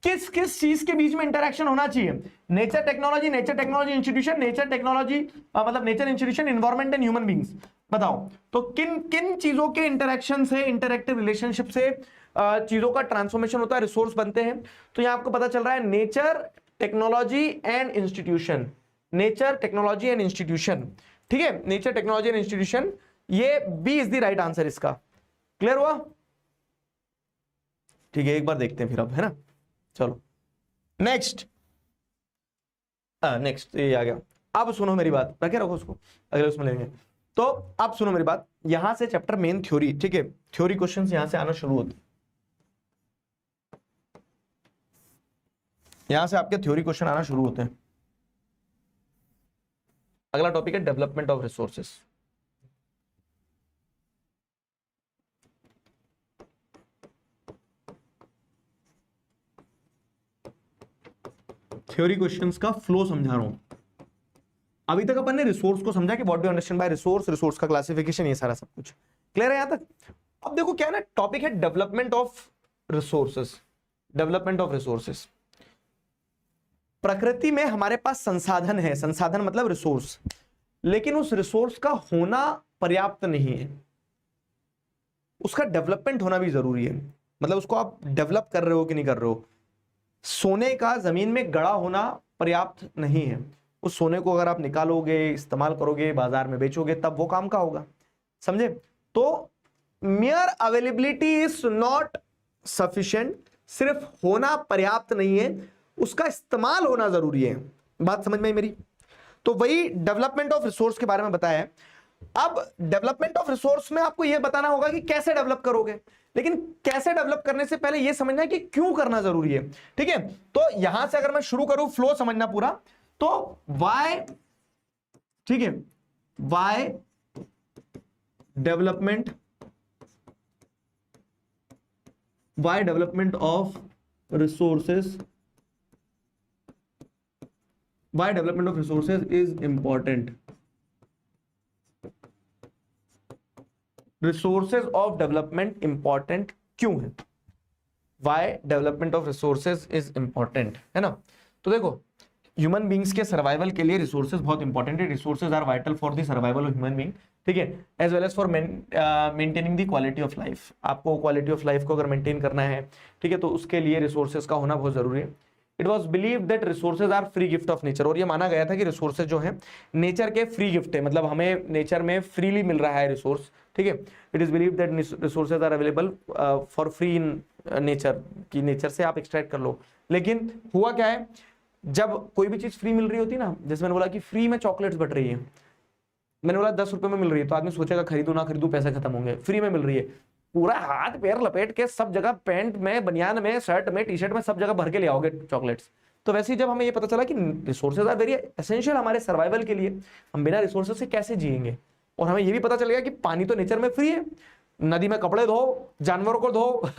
किस किस चीज के बीच में इंटरेक्शन होना चाहिए। Nature technology, nature technology institution, nature technology मतलब nature institution, environment and human beings. बताओ तो किन किन चीजों के इंटरेक्शन से, इंटरैक्टिव रिलेशनशिप से चीजों का ट्रांसफॉर्मेशन होता है, रिसोर्स बनते हैं। तो यहां आपको पता चल रहा है nature technology and institution, nature technology and institution, ठीक है, नेचर टेक्नोलॉजी एंड इंस्टीट्यूशन, ये B is the right answer इसका। क्लियर हुआ? ठीक है, एक बार देखते हैं फिर अब, है ना। चलो नेक्स्ट, नेक्स्ट ये आ गया। अब सुनो मेरी बात, रखे रखो उसको, अगले उसमें लेंगे। तो अब सुनो मेरी बात, यहां से चैप्टर मेन थ्योरी, ठीक है, थ्योरी क्वेश्चंस यहां से आना शुरू होते हैं। यहां से आपके थ्योरी क्वेश्चन आना शुरू होते हैं। अगला टॉपिक है development of resources. Theory questions का फ्लो समझा रहा हूं। अभी तक अपन ने रिसोर्स को समझा कि what do you understand by resource, resource का क्लासिफिकेशन, ये सारा सब कुछ क्लियर है यहां तक। अब देखो क्या है ना, टॉपिक है development of resources. Development of resources, प्रकृति में हमारे पास संसाधन है, संसाधन मतलब रिसोर्स, लेकिन उस रिसोर्स का होना पर्याप्त नहीं है, उसका डेवलपमेंट होना भी जरूरी है। मतलब उसको आप डेवलप कर रहे हो कि नहीं कर रहे हो। सोने का जमीन में गड़ा होना पर्याप्त नहीं है। उस सोने को अगर आप निकालोगे, इस्तेमाल करोगे, बाजार में बेचोगे, तब वो काम का होगा। समझे? तो मियर अवेलेबिलिटी इज नॉट सफिशिएंट, सिर्फ होना पर्याप्त नहीं है, उसका इस्तेमाल होना जरूरी है। बात समझ में आई मेरी? तो वही डेवलपमेंट ऑफ रिसोर्स के बारे में बताया है। अब डेवलपमेंट ऑफ रिसोर्स में आपको यह बताना होगा कि कैसे डेवलप करोगे, लेकिन कैसे डेवलप करने से पहले यह समझना है कि क्यों करना जरूरी है। ठीक है, तो यहां से अगर मैं शुरू करूं, फ्लो समझना पूरा, तो वाई, ठीक है, why development of resources, why development of resources is important. Resources of development important क्यों है? Why development of resources is important, है ना। तो देखो, ह्यूमन बींग्स के सर्वाइवल के लिए रिसोर्सेज बहुत इंपॉर्टेंट है। Resources are vital for the survival of human being, ठीक है, as well as for maintaining the quality of life. आपको क्वालिटी ऑफ लाइफ को अगर मेंटेन करना है, ठीक है, तो उसके लिए रिसोर्सेज का होना बहुत जरूरी है। It was believe that resources are free gift of nature, और ये माना गया था कि रिसोर्सेज जो है नेचर के फ्री गिफ्ट है, मतलब हमें नेचर में फ्रीली मिल रहा है रिसोर्स, ठीक है। It is believe that resources are available for free in nature, कि नेचर से आप एक्सट्रैक्ट कर लो। लेकिन हुआ क्या है, जब कोई भी चीज फ्री मिल रही होती ना, जैसे मैंने बोला कि फ्री में चॉकलेट्स बट रही है, मैंने बोला 10 रुपए में मिल रही है, तो आदमी सोचेगा खरीदू ना खरीदू, पैसे खत्म होंगे। फ्री में मिल रही है, पूरा हाथ पैर लपेट के सब जगह, पैंट में, बनियान में, शर्ट में, टी शर्ट में, सब जगह भर के ले आओगे चॉकलेट्स। तो वैसे ही जब हमें ये पता चला कि रिसोर्सेज आर वेरी एसेंशियल हमारे सर्वाइवल के लिए, हम बिना रिसोर्सेज से कैसे जिएंगे, और हमें ये भी पता चलेगा कि पानी तो नेचर में फ्री है, नदी में कपड़े धो, जानवरों को धो,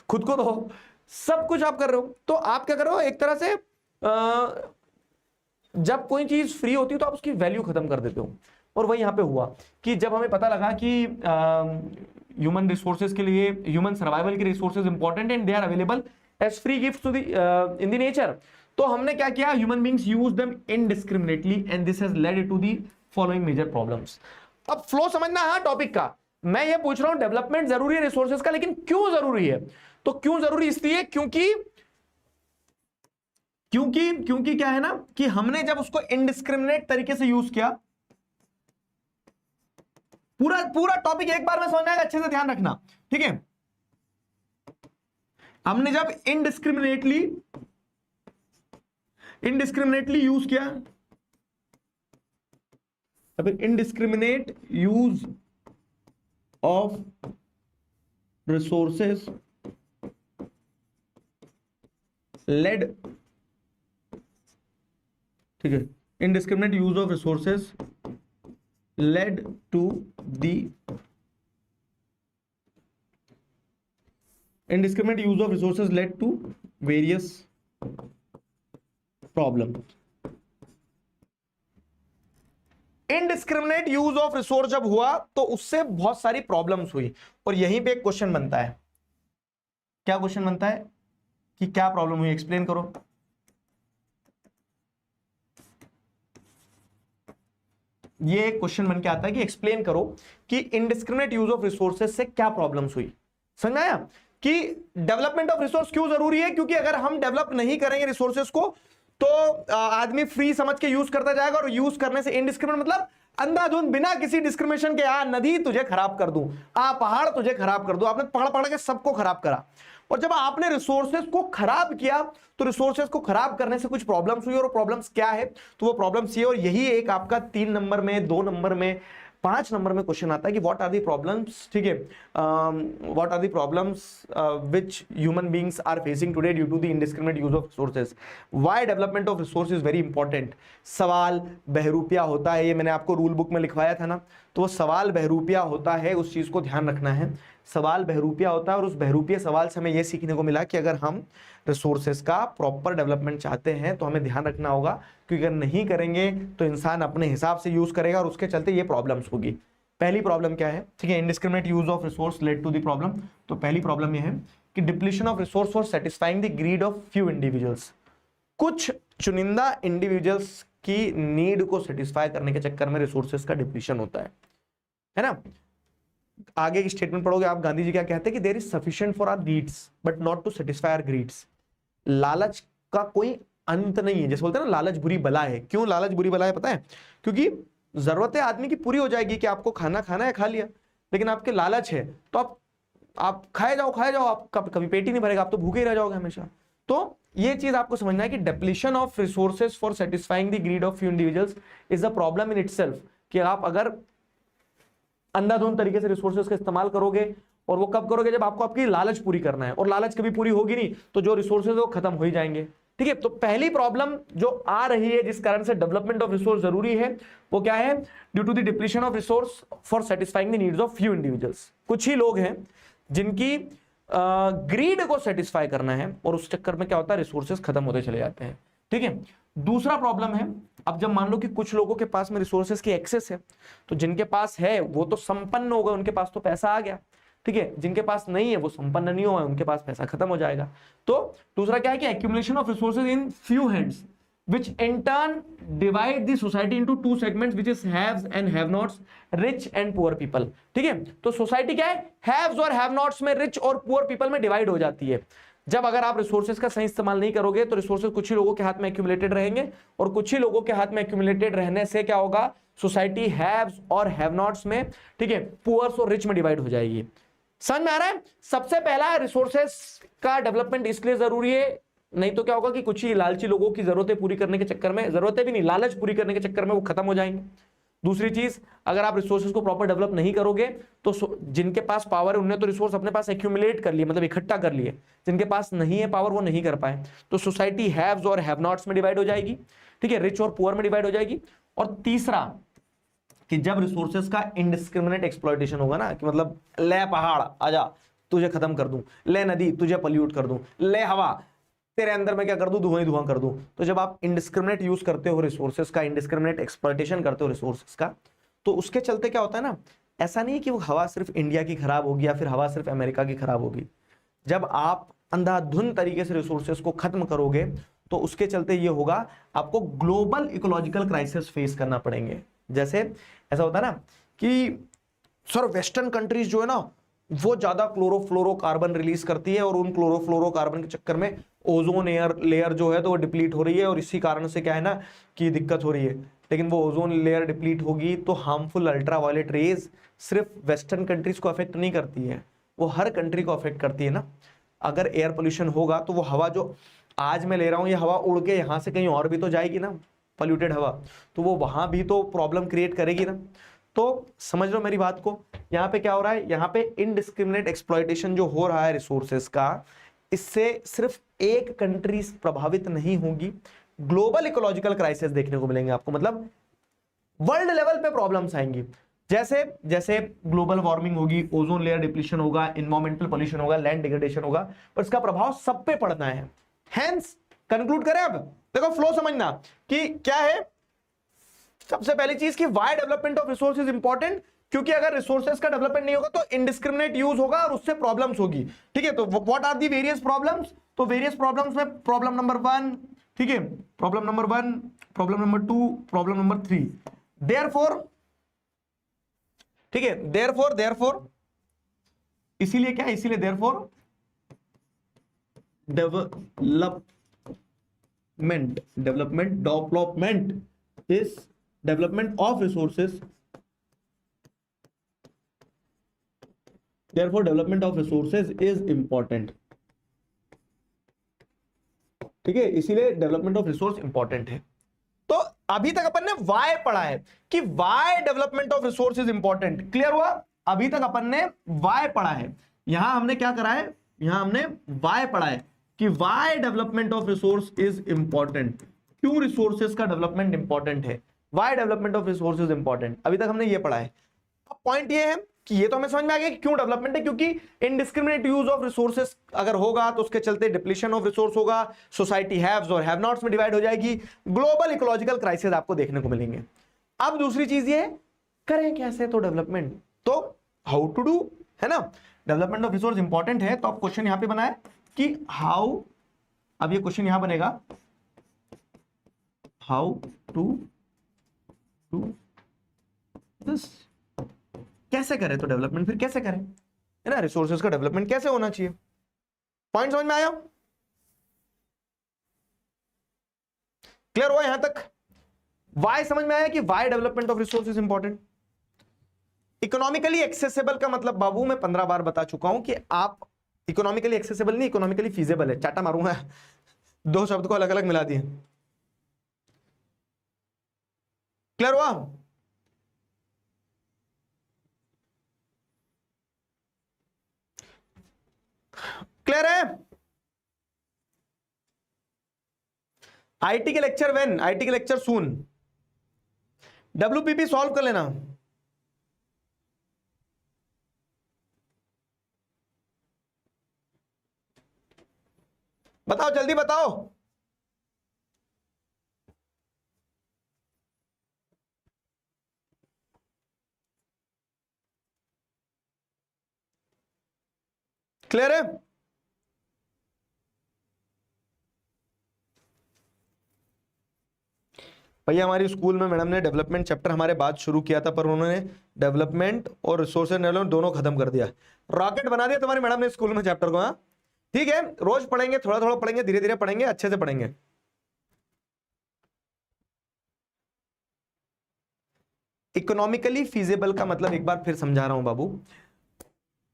खुद को धो, सब कुछ आप कर रहे हो। तो आप क्या कर रहे हो, एक तरह से जब कोई चीज फ्री होती है तो आप उसकी वैल्यू खत्म कर देते हो। और वही यहाँ पे हुआ कि जब हमें पता लगा कि ह्यूमन रिसोर्सेज के लिए, ह्यूमन सर्वाइवल के resources important and they are available as free gifts to the in the nature, तो हमने क्या किया, human beings use them indiscriminately and this has led to the following major problems. अब फ्लो समझना है टॉपिक का। मैं ये पूछ रहा हूं डेवलपमेंट जरूरी है रिसोर्सेज का, लेकिन क्यों जरूरी है? तो क्यों जरूरी इसलिए क्योंकि क्या है ना, कि हमने जब उसको इनडिस्क्रिमिनेट तरीके से यूज किया, पूरा टॉपिक एक बार में समझना है, अच्छे से ध्यान रखना, ठीक है। हमने जब इनडिस्क्रिमिनेटली यूज किया, अब indiscriminate use of resources led, ठीक है, indiscriminate use of resources led to the indiscriminate use of resources led to various problems। Indiscriminate use of resource जब हुआ तो उससे बहुत सारी प्रॉब्लम्स हुई, और यहीं पे एक क्वेश्चन बनता है। क्या क्वेश्चन बनता है कि क्या प्रॉब्लम हुई, एक्सप्लेन करो। ये एक क्वेश्चन बन के आता है कि एक्सप्लेन करो कि इनडिस्क्रिमिनेट यूज ऑफ रिसोर्सेज से क्या प्रॉब्लम्स हुई। समझ आया कि डेवलपमेंट ऑफ रिसोर्स क्यों जरूरी है? क्योंकि अगर हम डेवलप नहीं करेंगे रिसोर्सेज को तो आदमी फ्री समझ के यूज करता जाएगा, और यूज करने से इनडिस्क्रिमिनेट मतलब अंधाधुंध बिना किसी डिस्क्रिमिनेशन के, नदी तुझे खराब कर दूं, पहाड़ तुझे खराब कर दूं, आपने पढ़ पढ़ के सबको खराब करा। और जब आपने रिसोर्सेज को खराब किया तो रिसोर्सेज को खराब करने से कुछ प्रॉब्लम्स हुई, और प्रॉब्लम्स क्या है, तो वो प्रॉब्लम्स ये, और यही एक आपका 3 नंबर में, 2 नंबर में, 5 नंबर में क्वेश्चन आता है कि व्हाट आर दी प्रॉब्लम्स, ठीक है, what are the problems which human beings are facing today due to the indiscriminate use of resources, why development of resource is very important. सवाल बहरूपिया होता है, ये मैंने आपको रूल बुक में लिखवाया था ना, तो वो सवाल बहरूपिया होता है, उस चीज को ध्यान रखना है। सवाल बहरूपिया होता है, और उस बहरूपिया सवाल से हमें यह सीखने को मिला कि अगर हम रिसोर्सेज का प्रॉपर डेवलपमेंट चाहते हैं तो हमें ध्यान रखना होगा, क्योंकि अगर नहीं करेंगे तो इंसान अपने हिसाब से यूज करेगा, और उसके चलते ये प्रॉब्लम्स होगी। पहली प्रॉब्लम क्या है, ठीक है, indiscriminate use of resource led to the problem. तो पहली प्रॉब्लम यह है कि depletion of resource for satisfying the greed of few individuals. कुछ चुनिंदा इंडिविजुअल्स की नीड को सेटिस्फाई करने के चक्कर में रिसोर्सेज का डिप्लीशन होता है ना। आगे की स्टेटमेंट पढ़ोगे आप, गांधी जी क्या कहते हैं कि there is sufficient for our needs but not to satisfy our greeds. लालच का कोई अंत नहीं है, जैसे बोलते हैं ना, लालच बुरी बला है। क्यों लालच बुरी बला है पता है? क्योंकि जरूरतें आदमी की पूरी हो जाएगी कि आपको खाना खाना है, खा लिया, लेकिन आपके लालच है तो आप खाए जाओ, आप कभी पेट ही नहीं भरेगा, आप तो भूखे ही रह जाओगे हमेशा। तो ये चीज आपको समझना है कि depletion of resources for satisfying the greed of few individuals is a problem in itself, कि आप अगर अंधाधुंध तरीके से रिसोर्सेज का इस्तेमाल करोगे, और वो कब करोगे? जब आपको आपकी लालच पूरी करना है, और लालच कभी पूरी होगी नहीं तो जो रिसोर्सेज है वो खत्म हो ही जाएंगे। ठीक है, तो पहली प्रॉब्लम जो आ रही है जिस कारण से डेवलपमेंट ऑफ रिसोर्स जरूरी है वो क्या है? Due to the depletion of resource for satisfying the needs of few individuals. कुछ ही लोग हैं जिनकी ग्रीड को सेटिस्फाई करना है, और उस चक्कर में क्या होता है? रिसोर्सेज खत्म होते चले जाते हैं। ठीक है, दूसरा प्रॉब्लम है, अब जब मान लो कि कुछ लोगों के पास में रिसोर्सेज की एक्सेस है, तो जिनके पास है वो तो संपन्न हो गए, उनके पास तो पैसा आ गया। ठीक है, जिनके पास नहीं है वो संपन्न नहीं हुआ है, उनके पास पैसा खत्म हो जाएगा। तो दूसरा क्या है कि accumulation of resources in few hands which in turn divide the society into two segments which is haves and have nots, rich and poor people। ठीक है, तो सोसाइटी क्या है? हैव्स और हैव नॉट्स में, रिच और पुअर पीपल में डिवाइड हो जाती है। जब अगर आप रिसोर्सेज का सही इस्तेमाल नहीं करोगे तो रिसोर्सेज कुछ ही लोगों के हाथ में एक्यूमुलेटेड रहेंगे, और कुछ ही लोगों के हाथ में एक्यूमुलेटेड रहने से क्या होगा? सोसाइटी हैव्स और हैव नॉट्स में, ठीक है, पुअर्स और रिच में डिवाइड हो जाएगी। समझ में आ रहा है? सबसे पहला रिसोर्सेज का डेवलपमेंट इसलिए जरूरी है, नहीं तो क्या होगा कि कुछ ही लालची लोगों की जरूरतें पूरी करने के चक्कर में, जरूरतें भी नहीं, लालच पूरी करने के चक्कर में वो खत्म हो जाएंगे। दूसरी चीज, अगर आप रिसोर्सेज को प्रॉपर डेवलप नहीं करोगे तो जिनके पास पावर है उन्होंने तो रिसोर्स अपने पास एक्यूमुलेट कर लिए, मतलब इकट्ठा कर लिए, जिनके पास नहीं है पावर वो नहीं कर पाए, तो सोसाइटी हैव्स और हैव नॉट्स में डिवाइड हो जाएगी। ठीक है, रिच और पुअर में डिवाइड हो जाएगी। और तीसरा कि जब रिसोर्सेज का इनडिस्क्रिमिनेट एक्सप्लॉयटेशन होगा ना, कि मतलब ले पहाड़ आजा तुझे खत्म कर दूं, ले नदी तुझे पॉल्यूट कर दूं, ले हवा तेरे अंदर में क्या कर दूं? धुआं ही धुआं कर दूं। तो जब आप इनडिस्क्रिमिनेट यूज करते हो रिसोर्सेज का, इनडिस्क्रिमिनेट एक्सप्लॉयटेशन करते हो रिसोर्सेज का, तो उसके चलते क्या होता है ना, ऐसा नहीं कि वो हवा सिर्फ इंडिया की खराब होगी या फिर हवा सिर्फ अमेरिका की खराब होगी। जब आप अंधाधुंध तरीके से रिसोर्सेज को खत्म करोगे तो उसके चलते ये होगा, आपको ग्लोबल इकोलॉजिकल क्राइसिस फेस करना पड़ेंगे। जैसे ऐसा होता है ना कि सर वेस्टर्न कंट्रीज जो है ना वो ज्यादा क्लोरोफ्लोरोकार्बन रिलीज करती है, और उन क्लोरोफ्लोरोकार्बन के चक्कर में ओजोन लेयर जो है तो वो डिप्लीट हो रही है, और इसी कारण से क्या है ना कि दिक्कत हो रही है। लेकिन वो ओजोन लेयर डिप्लीट होगी तो हार्मफुल अल्ट्रावायलेट रेज सिर्फ वेस्टर्न कंट्रीज को अफेक्ट नहीं करती है, वो हर कंट्री को अफेक्ट करती है ना। अगर एयर पोल्यूशन होगा तो वो हवा जो आज मैं ले रहा हूँ, ये हवा उड़ के यहाँ से कहीं और भी तो जाएगी ना, पॉल्यूटेड हवा, तो वो वहां भी तो प्रॉब्लम क्रिएट करेगी ना। तो समझ लो मेरी बात को, यहाँ पे क्या हो रहा है, यहाँ पे इनडिस्क्रिमिनेट एक्सप्लॉयटेशन जो हो रहा है रिसोर्सेज का, इससे सिर्फ एक कंट्री प्रभावित नहीं होगी, ग्लोबल इकोलॉजिकल क्राइसिस देखने को मिलेंगे आपको, मतलब वर्ल्ड लेवल पे प्रॉब्लम्स आएंगी। जैसे जैसे ग्लोबल वार्मिंग होगी, ओजोन लेयर डिप्लीशन होगा, एनवायरमेंटल पोल्यूशन होगा, लैंड डिग्रेडेशन होगा, पर इसका प्रभाव सब पे पड़ना है। हेंस कंक्लूड करें, अब देखो फ्लो समझना कि क्या है। सबसे पहली चीज कि why development of resource is important, क्योंकि अगर रिसोर्सेज का डेवलपमेंट नहीं होगा तो इनडिस्क्रिमिनेट यूज होगा और उससे प्रॉब्लम्स होगी। ठीक है, तो what are the various problems? तो वेरियस प्रॉब्लम्स में प्रॉब्लम नंबर 1, ठीक है, problem number 1, problem number 2, problem number 3। Therefore, ठीक है, देयरफॉर इसीलिए क्या, इसीलिए therefore development is development of resources, therefore development of resources is important। ठीक है, इसीलिए डेवलपमेंट ऑफ रिसोर्स इंपॉर्टेंट है। तो अभी तक अपन ने वाई पढ़ा है कि why development of resource is important, clear हुआ? अभी तक अपन ने वाई पढ़ा है, यहां हमने क्या करा है, यहां हमने वाई पढ़ा है कि why development of resource is important, क्यों रिसोर्सेज का डेवलपमेंट इंपॉर्टेंट है, why development of resource is important, अभी तक हमने ये पढ़ा है। अब पॉइंट ये है कि ये तो हमें समझ में आ गया कि क्यों डेवलपमेंट है, क्योंकि इनडिस्क्रिमिनेट यूज ऑफ रिसोर्सेज अगर होगा तो उसके चलते डिप्लीशन ऑफ रिसोर्स होगा, सोसाइटी हैव्स और हैव नॉट्स में डिवाइड हो जाएगी, ग्लोबल इकोलॉजिकल क्राइसिस आपको देखने को मिलेंगे। अब दूसरी चीज ये करें कैसे, तो डेवलपमेंट, तो हाउ टू डू, है ना। डेवलपमेंट ऑफ रिसोर्स इंपॉर्टेंट है, तो आप क्वेश्चन यहां पे बनाए कि हाउ, अब ये क्वेश्चन यहां बनेगा हाउ टू डू दिस, कैसे करें, तो डेवलपमेंट फिर कैसे करें, है ना, रिसोर्सेज का डेवलपमेंट कैसे होना चाहिए। पॉइंट समझ में आया, क्लियर हुआ यहां तक? वाई समझ में आया कि why development of resource is important. Economically accessible का मतलब बाबू मैं 15 बार बता चुका हूं कि आप इकोनॉमिकली एक्सेसिबल नहीं, इकोनॉमिकली फीजेबल है, चाटा मारूंगा दो शब्द को अलग अलग मिला दिए, क्लियर हुआ? क्लियर है? आईटी के लेक्चर व्हेन, आईटी के लेक्चर सून। डब्ल्यूपीपी सॉल्व कर लेना। बताओ जल्दी बताओ। क्लियर है? भैया हमारी स्कूल में मैडम ने डेवलपमेंट चैप्टर हमारे बाद शुरू किया था, पर उन्होंने डेवलपमेंट और रिसोर्सेज डेवलपमेंट दोनों खत्म कर दिया। रॉकेट बना दिया तुम्हारी मैडम ने स्कूल में चैप्टर को। हाँ ठीक है, रोज पढ़ेंगे, थोड़ा थोड़ा पढ़ेंगे, धीरे धीरे पढ़ेंगे, अच्छे से पढ़ेंगे। इकोनॉमिकली फीजिबल का मतलब एक बार फिर समझा रहा हूं बाबू।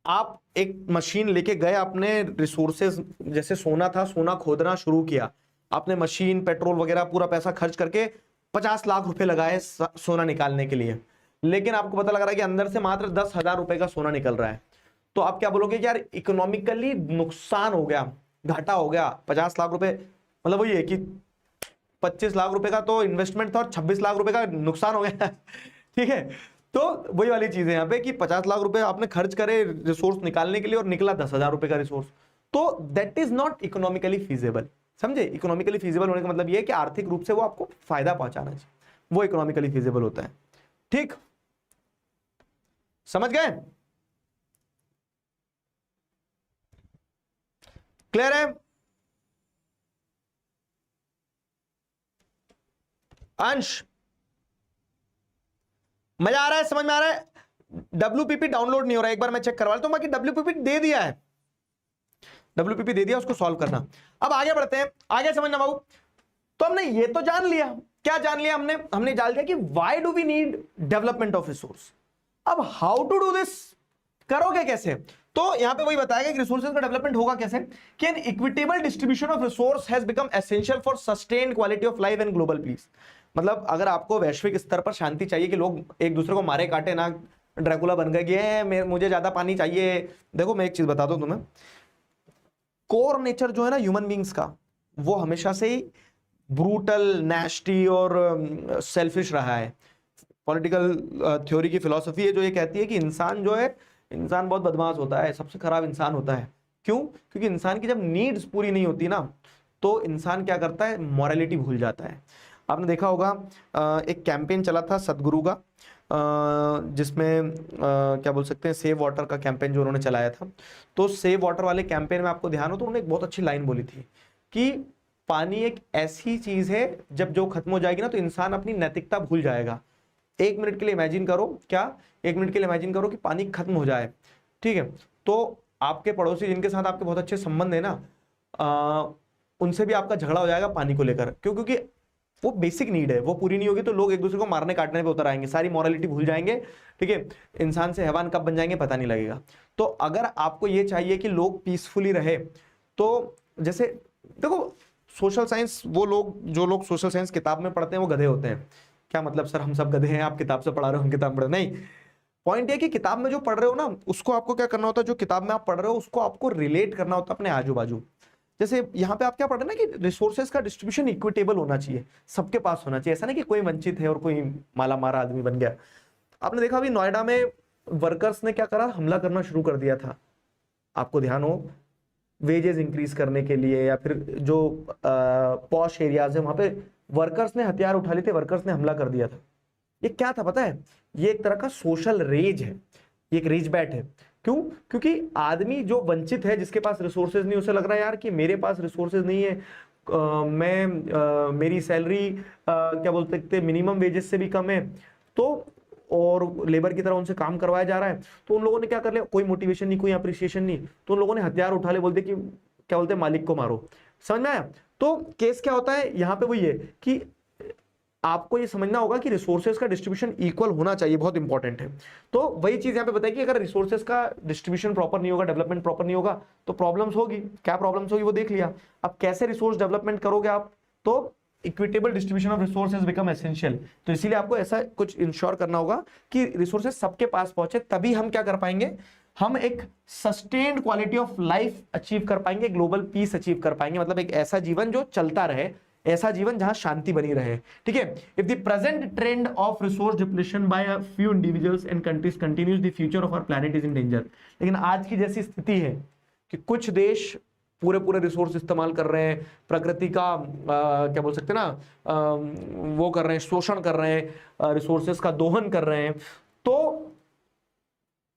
आप एक मशीन लेके गए, आपने रिसोर्सेज जैसे सोना था, सोना खोदना शुरू किया, आपने मशीन पेट्रोल वगैरह पूरा पैसा खर्च करके 50 लाख रुपए लगाए सोना निकालने के लिए, लेकिन आपको पता लग रहा है कि अंदर से मात्र 10,000 रुपए का सोना निकल रहा है। तो आप क्या बोलोगे कि यार इकोनॉमिकली नुकसान हो गया, घाटा हो गया। 50 लाख रुपए मतलब वही है कि 25 लाख रुपए का तो इन्वेस्टमेंट था और 26 लाख रुपए का नुकसान हो गया। ठीक है, तो वही वाली चीज है यहाँ पे कि 50 लाख रुपए आपने खर्च करे रिसोर्स निकालने के लिए और निकला 10,000 रुपए का रिसोर्स, तो that is not economically feasible. समझे? इकोनॉमिकली फीजिबल होने का मतलब ये है कि आर्थिक रूप से वो आपको फायदा पहुंचाना चाहिए, वो इकोनॉमिकली फीजिबल होता है। ठीक, समझ गए? क्लियर है? अंश मजा आ रहा है? समझ में आ रहा है? डब्ल्यूपीपी डाउनलोड नहीं हो रहा है, एक बार मैं चेक करवा लेता हूं। बाकी डब्ल्यूपीपी दे दिया है, डब्ल्यूपीपी दे दिया, उसको सॉल्व करना। अब आगे बढ़ते हैं, आगे समझना बाबू। तो हमने ये तो जान लिया, क्या जान लिया हमने जान लिया कि why do we need development of resource. अब हाउ टू डू दिस, करोगे कैसे? तो यहां पे वही बताया कि रिसोर्सेज का डेवलपमेंट होगा कैसे कि an equitable distribution of resource has become essential for sustained quality of life and global peace. मतलब अगर आपको वैश्विक स्तर पर शांति चाहिए कि लोग एक दूसरे को मारे काटे ना, ड्रैकुला बन गए कि मुझे ज्यादा पानी चाहिए। देखो मैं एक चीज बताता हूं तुम्हें, कोर नेचर जो है ना ह्यूमन बींग्स का, वो हमेशा से ही ब्रूटल, नेस्टी और सेल्फिश रहा है। पॉलिटिकल थ्योरी की फिलॉसफी है जो ये कहती है कि इंसान जो है, इंसान बहुत बदमाश होता है, सबसे खराब इंसान होता है। क्यों? क्योंकि इंसान की जब नीड्स पूरी नहीं होती ना, तो इंसान क्या करता है, मॉरलिटी भूल जाता है। आपने देखा होगा एक कैंपेन चला था सदगुरु का, जिसमें क्या बोल सकते हैं, सेव वाटर का कैंपेन जो उन्होंने चलाया था। तो सेव वाटर वाले कैंपेन में आपको ध्यान हो तो उन्होंने एक बहुत अच्छी लाइन बोली थी कि पानी एक ऐसी चीज है जब जो खत्म हो जाएगी ना तो इंसान अपनी नैतिकता भूल जाएगा। एक मिनट के लिए इमेजिन करो, क्या एक मिनट के लिए इमेजिन करो कि पानी खत्म हो जाए, ठीक है, तो आपके पड़ोसी जिनके साथ आपके बहुत अच्छे संबंध है ना, उनसे भी आपका झगड़ा हो जाएगा पानी को लेकर। क्यों? क्योंकि वो बेसिक नीड है, वो पूरी नहीं होगी तो लोग एक दूसरे को मारने काटने पे उतर आएंगे, सारी मॉरलिटी भूल जाएंगे। ठीक है, इंसान से हैवान कब बन जाएंगे पता नहीं लगेगा। तो अगर आपको ये चाहिए कि लोग पीसफुली रहे, तो जैसे देखो सोशल साइंस, वो लोग जो लोग सोशल साइंस किताब में पढ़ते हैं वो गधे होते हैं। क्या मतलब सर हम सब गधे हैं, आप किताब से पढ़ा रहे हो हम किताब पढ़, नहीं। पॉइंट ये कि किताब में जो पढ़ रहे हो ना उसको आपको क्या करना होता है, जो किताब में आप पढ़ रहे हो उसको आपको रिलेट करना होता है अपने आजू बाजू। जैसे यहाँ पे आप क्या पढ़ रहे हैं ना कि रिसोर्सेज का डिस्ट्रीब्यूशन इक्विटेबल होना चाहिए, सबके पास होना चाहिए, ऐसा नहीं कि कोई वंचित है और कोई माला मारा आदमी बन गया। आपने देखा अभी नोएडा में वर्कर्स ने क्या करा, हमला करना शुरू कर दिया था, आपको ध्यान हो, वेजेस इंक्रीज करने के लिए, या फिर जो पॉश एरियाज है वहां पे वर्कर्स ने हथियार उठा लिए थे, वर्कर्स ने हमला कर दिया था। ये क्या था पता है? ये एक तरह का सोशल रेज है, ये एक रेज बैट है। क्यों? क्योंकि आदमी जो वंचित है, जिसके पास रिसोर्सेज नहीं, उसे लग रहा है यार कि मेरे पास रिसोर्सेज नहीं है, मेरी सैलरी क्या बोलते सकते मिनिमम वेजेस से भी कम है, तो और लेबर की तरह उनसे काम करवाया जा रहा है। तो उन लोगों ने क्या कर लिया, कोई मोटिवेशन नहीं, कोई अप्रिसिएशन नहीं, तो उन लोगों ने हथियार उठा ले, बोलते कि क्या बोलते हैं, मालिक को मारो। समझ में आया? तो केस क्या होता है यहाँ पे, वही है कि आपको ये समझना होगा कि रिसोर्सेज का डिस्ट्रीब्यूशन इक्वल होना चाहिए, बहुत इंपॉर्टेंट है। तो वही चीज यहाँ पे बताइए कि अगर रिसोर्सेज का डिस्ट्रीब्यूशन प्रॉपर नहीं होगा, डेवलपमेंट प्रॉपर नहीं होगा, तो प्रॉब्लम्स होगी। क्या प्रॉब्लम्स होगी वो देख लिया। अब कैसे रिसोर्स डेवलपमेंट करोगे आप, तो equitable distribution of resources become essential. तो इसीलिए आपको ऐसा कुछ इंश्योर करना होगा कि रिसोर्सेज सबके पास पहुंचे, तभी हम क्या कर पाएंगे, हम एक sustained quality of life achieve कर पाएंगे, ग्लोबल पीस अचीव कर पाएंगे, मतलब एक ऐसा जीवन जो चलता रहे, ऐसा जीवन जहां शांति बनी रहे। ठीक है, if the present trend of resource depletion by a few individuals and countries continues, the future of our planet is in danger. लेकिन आज की जैसी स्थिति है कि कुछ देश पूरे रिसोर्स इस्तेमाल कर रहे हैं, प्रकृति का क्या बोल सकते हैं ना, वो कर रहे हैं, शोषण कर रहे हैं, रिसोर्सेज का दोहन कर रहे हैं, तो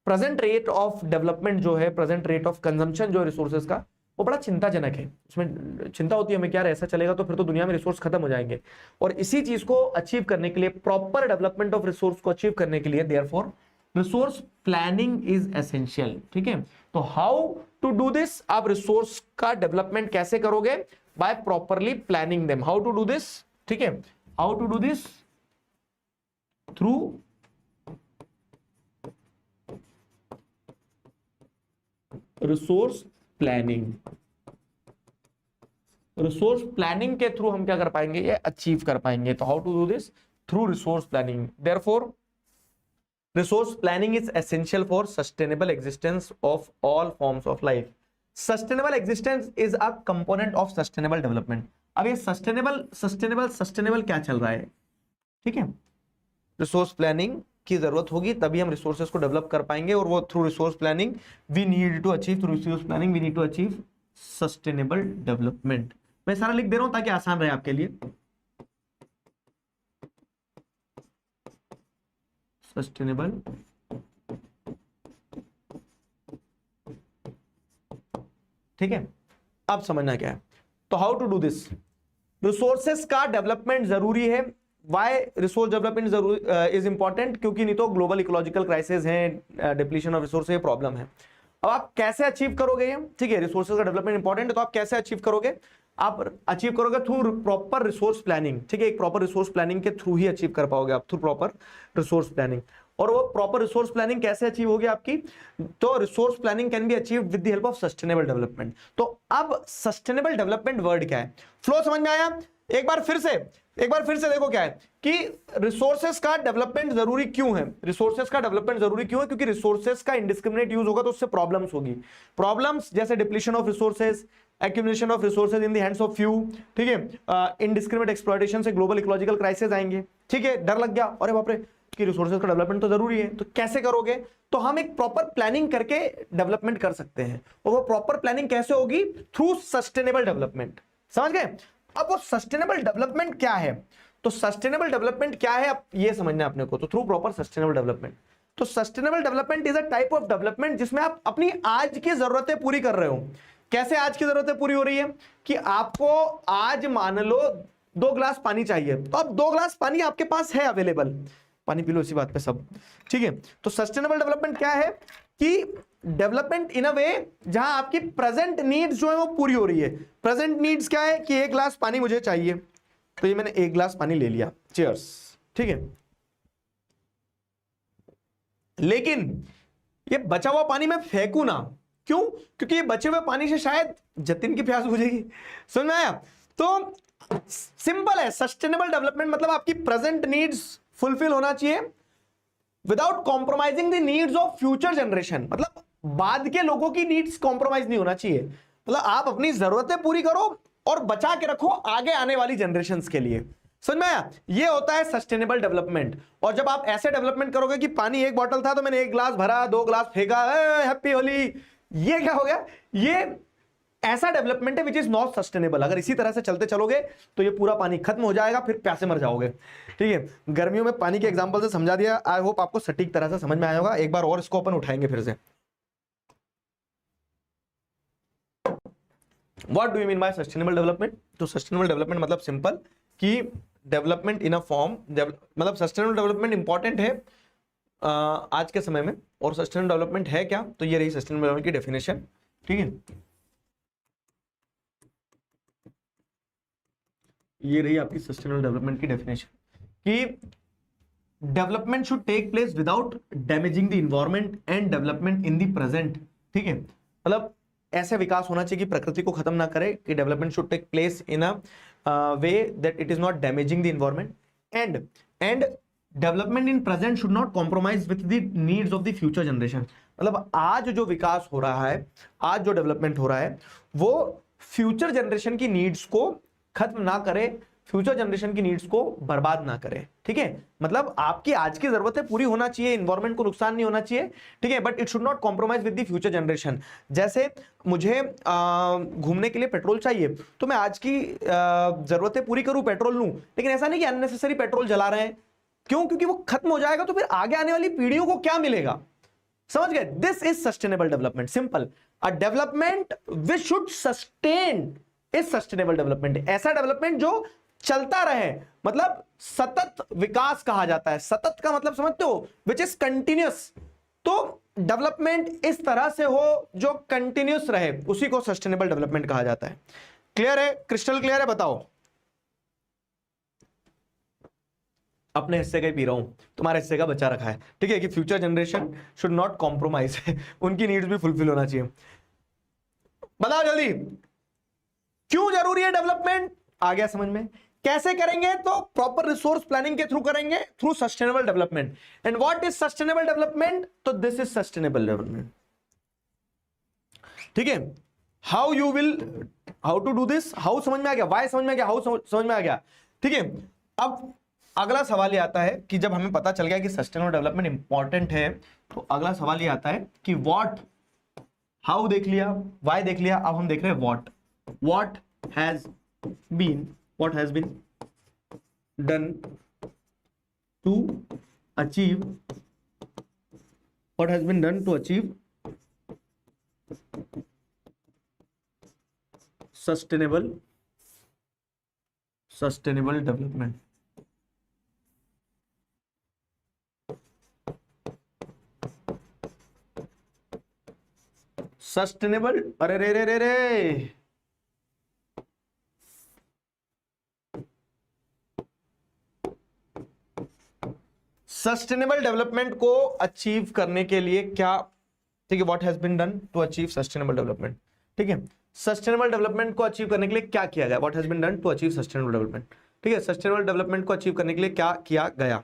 प्रेजेंट रेट ऑफ डेवलपमेंट जो है, प्रेजेंट रेट ऑफ कंजम्पशन जो है रिसोर्सेज का, वो बड़ा चिंताजनक है। उसमें चिंता होती है हमें, क्या ऐसा चलेगा तो फिर तो दुनिया में रिसोर्स खत्म हो जाएंगे। और इसी चीज को अचीव करने के लिए, प्रॉपर डेवलपमेंट ऑफ रिसोर्स को अचीव करने के लिए, therefore resource planning is essential. ठीक है, तो हाउ टू डू दिस, आप रिसोर्स का डेवलपमेंट कैसे करोगे? By properly planning them. How to do this? ठीक है, how to do this? Through resource planning. Resource planning के थ्रू हम क्या कर पाएंगे? ये अचीव कर पाएंगे। तो how to do this? Through resource planning. Therefore resource planning is essential for sustainable existence of all forms of life. Sustainable existence is a component of sustainable development. अब ये sustainable क्या चल रहा है? ठीक है, रिसोर्स प्लानिंग की जरूरत होगी, तभी हम रिसोर्सेज को डेवलप कर पाएंगे, और वो through resource planning we need to achieve, through resource planning we need to achieve sustainable development. मैं सारा लिख दे रहा हूं ताकि आसान रहे आपके लिए। सस्टेनेबल ठीक है, अब समझना क्या है। तो how to do this? Resources का डेवलपमेंट जरूरी है। वाई रिसोर्स डेवलपमेंट जरूरी इज इंपॉर्टेंट? क्योंकि नहीं तो ग्लोबल इकोलॉजिकल क्राइसिस है, डिप्लीशन ऑफ रिसोर्स है, प्रॉब्लम है। अब आप कैसे अचीव करोगे ये? ठीक है, रिसोर्सेज का डेवलपमेंट इंपॉर्टेंट है, तो आप कैसे अचीव करोगे? आप अचीव करोगे थ्रू प्रॉपर रिसोर्स प्लानिंग। ठीक है, एक प्रॉपर रिसोर्स प्लानिंग के थ्रू ही अचीव कर पाओगे आप, थ्रू प्रॉपर रिसोर्स प्लानिंग। और वो प्रॉपर रिसोर्स प्लानिंग कैसे अचीव होगी आपकी? तो resource planning can be achieve with the help of sustainable development. तो अब सस्टेनेबल डेवलपमेंट वर्ड क्या है? फ्लो समझ में आया? एक बार फिर से देखो क्या है कि रिसोर्सेज का डेवलपमेंट जरूरी क्यों है? रिसोर्सेज का डेवलपमेंट जरूरी क्यों है? क्योंकि रिसोर्सेज का इंडिस्क्रिमिनेट यूज होगा तो उससे प्रॉब्लम्स होगी। प्रॉब्लम्स जैसे depletion of resources, accumulation of resources in the hands of few, ठीक है, इनडिस्क्रिमिनेट एक्सप्लॉयटेशन से ग्लोबल इकोलॉजिकल क्राइसिस आएंगे। ठीक है, डर लग गया, अरे बाप रे कि रिसोर्सेज का डेवलपमेंट तो जरूरी है, तो कैसे करोगे? तो हम एक प्रॉपर प्लानिंग करके डेवलपमेंट कर सकते हैं, और वो प्रॉपर प्लानिंग कैसे होगी? Through sustainable development. समझ गए? अब वो सस्टेनेबल डेवलपमेंट क्या है? तो सस्टेनेबल डेवलपमेंट क्या है अब ये समझना है अपने को। तो थ्रू प्रॉपर सस्टेनेबल डेवलपमेंट, तो sustainable development is a type of development जिसमें आप अपनी आज की जरूरतें पूरी कर रहे हो। कैसे आज की जरूरतें पूरी हो रही है? कि आपको आज मान लो 2 गिलास पानी चाहिए, तो अब 2 गिलास पानी आपके पास है अवेलेबल, पानी पी लो इसी बात पे सब। ठीक है, तो सस्टेनेबल डेवलपमेंट क्या है? कि डेवलपमेंट इन अ वे जहां आपकी प्रेजेंट नीड्स जो है वो पूरी हो रही है। प्रेजेंट नीड्स क्या है? कि 1 गिलास पानी मुझे चाहिए, तो ये मैंने 1 गिलास पानी ले लिया, चीयर्स। ठीक है, लेकिन ये बचा हुआ पानी मैं फेंकू ना, क्यों? क्योंकि ये बचे हुए पानी से शायद जतिन की प्यास बुझेगी। समझ में आया? तो सिंपल है, सस्टेनेबल डेवलपमेंट मतलब आपकी प्रेजेंट नीड्स फुलफिल होना चाहिए without compromising the needs of future generation. मतलब बाद के लोगों की नीड्स कॉम्प्रोमाइज नहीं होना चाहिए। मतलब आप अपनी जरूरतें पूरी करो और बचा के रखो आगे आने वाली जनरेशंस के लिए। समझ में आया? ये होता है सस्टेनेबल डेवलपमेंट। और जब आप ऐसे डेवलपमेंट करोगे कि पानी 1 बॉटल था तो मैंने 1 गिलास भरा, 2 गिलास फेंका, हैप्पी होली, ये क्या हो गया? ये ऐसा डेवलपमेंट है विच इज नॉट सस्टेनेबल। अगर इसी तरह से चलते चलोगे तो ये पूरा पानी खत्म हो जाएगा, फिर प्यासे मर जाओगे। ठीक है, गर्मियों में पानी के एग्जांपल से समझा दिया, आई होप आपको सटीक तरह से समझ में आया होगा। एक बार और इसको अपन उठाएंगे फिर से। What do you mean by sustainable development? तो सस्टेनेबल डेवलपमेंट मतलब सिंपल कि डेवलपमेंट इन अ फॉर्म, मतलब सस्टेनेबल डेवलपमेंट इंपॉर्टेंट है आज के समय में। और सस्टेनेबल डेवलपमेंट है क्या? तो ये रही सस्टेनेबल डेवलपमेंट की डेफिनेशन। ठीक है, ये रही आपकी सस्टेनेबल डेवलपमेंट की डेफिनेशन कि development should take place without damaging the environment and development in the present. ठीक है, मतलब ऐसे विकास होना चाहिए कि प्रकृति को खत्म ना करे, कि development should take place in a way that it is not damaging the environment and development in present should not compromise with the needs of the future generation. मतलब आज जो विकास हो रहा है, आज जो डेवलपमेंट हो रहा है, वो फ्यूचर जनरेशन की नीड्स को खत्म ना करे, फ्यूचर जनरेशन की नीड्स को बर्बाद ना करे। ठीक है, मतलब आपकी आज की जरूरतें पूरी होना चाहिए, इन्वायरमेंट को नुकसान नहीं होना चाहिए। ठीक है, but it should not compromise with the future generation. जैसे मुझे घूमने के लिए पेट्रोल चाहिए, तो मैं आज की जरूरतें पूरी करूं, पेट्रोल लूं, लेकिन ऐसा नहीं कि अननेसेसरी पेट्रोल जला रहे हैं। क्यों? क्योंकि वो खत्म हो जाएगा तो फिर आगे आने वाली पीढ़ियों को क्या मिलेगा? समझ गए? This is sustainable development, simple. A development which should sustain is sustainable development. ऐसा डेवलपमेंट जो चलता रहे, मतलब सतत विकास कहा जाता है। सतत का मतलब समझते हो? Which is continuous. तो डेवलपमेंट इस तरह से हो जो कंटिन्यूस रहे, उसी को सस्टेनेबल डेवलपमेंट कहा जाता है। क्लियर है? क्रिस्टल क्लियर है? बताओ। अपने हिस्से का ही पी रहा हूं, तुम्हारे हिस्से का बचा रखा है। ठीक है, कि future generation should not compromise, उनकी नीड्स भी फुलफिल होना चाहिए। बताओ जल्दी, क्यों जरूरी है डेवलपमेंट? आ गया समझ में? कैसे करेंगे? तो प्रॉपर रिसोर्स प्लानिंग के थ्रू करेंगे, through sustainable development. And what is sustainable development? तो दिस इज सस्टेनेबल डेवलपमेंट। ठीक है, how you will, how to do this, how समझ में आ गया, वाई समझ में आ गया, हाउ समझ में आ गया। ठीक है, अब अगला सवाल ये आता है कि जब हमें पता चल गया कि सस्टेनेबल डेवलपमेंट इंपॉर्टेंट है, तो अगला सवाल ये आता है कि व्हाट, हाउ देख लिया, वाई देख लिया, अब हम देख रहे हैं what has been done to achieve, what has been done to achieve sustainable development. Sustainable, अरे रे रे रे रे, सस्टेनेबल डेवलपमेंट को अचीव करने के लिए क्या, ठीक है, what has been done to achieve sustainable development. ठीक है, सस्टेनेबल डेवलपमेंट को अचीव करने के लिए क्या किया गया, what has been done to achieve sustainable development. ठीक है, सस्टेनेबल डेवलपमेंट को अचीव करने के लिए क्या किया गया,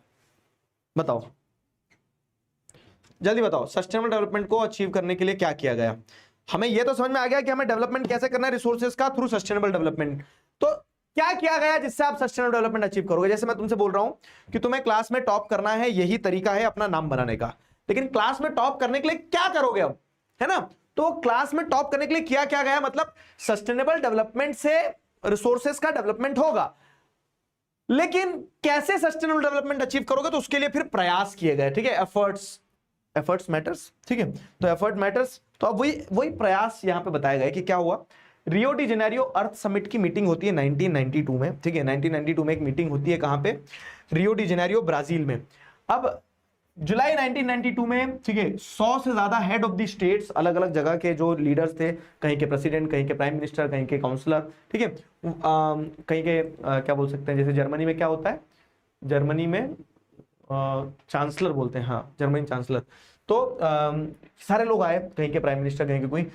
बताओ जल्दी बताओ। सस्टेनेबल डेवलपमेंट को अचीव करने के लिए क्या किया गया? हमें यह तो समझ में आ गया कि हमें डेवलपमेंट कैसे करना है रिसोर्सेज का, थ्रू सस्टेनेबल डेवलपमेंट। तो क्या किया गया जिससे आप सस्टेनेबल डेवलपमेंट अचीव करोगे? जैसे मैं तुमसे बोल रहा हूं कि तुम्हें क्लास में टॉप करना है, यही तरीका है अपना नाम बनाने का, लेकिन क्लास में टॉप करने के लिए क्या करोगे अब, है ना? तो क्लास में टॉप करने के लिए किया क्या गया, मतलब सस्टेनेबल डेवलपमेंट से रिसोर्सेज का डेवलपमेंट होगा, लेकिन कैसे सस्टेनेबल डेवलपमेंट अचीव करोगे? तो उसके लिए फिर प्रयास किए गए। ठीक है, एफर्ट्स मैटर्स। ठीक है, तो एफर्ट मैटर्स, तो अब वही प्रयास यहां पे बताया गया कि क्या हुआ। रियो डी जेनेरियो अर्थ समिट की मीटिंग होती है 1992 में। ठीक है, 1992 में एक मीटिंग होती है, कहां पे? रियो डी जेनेरियो, ब्राजील में। अब जुलाई 1992 में, ठीक है, 100 से ज्यादा हेड ऑफ द स्टेट्स, अलग अलग जगह के जो लीडर्स थे, कहीं के प्रेसिडेंट, कहीं के प्राइम मिनिस्टर, कहीं के काउंसलर, ठीक है, कहीं के क्या बोल सकते हैं, जैसे जर्मनी में क्या होता है, जर्मनी में चांसलर बोलते हैं, हाँ, जर्मनी चांसलर। तो सारे लोग आए, कहीं के प्राइम मिनिस्टर, कहीं के कोई,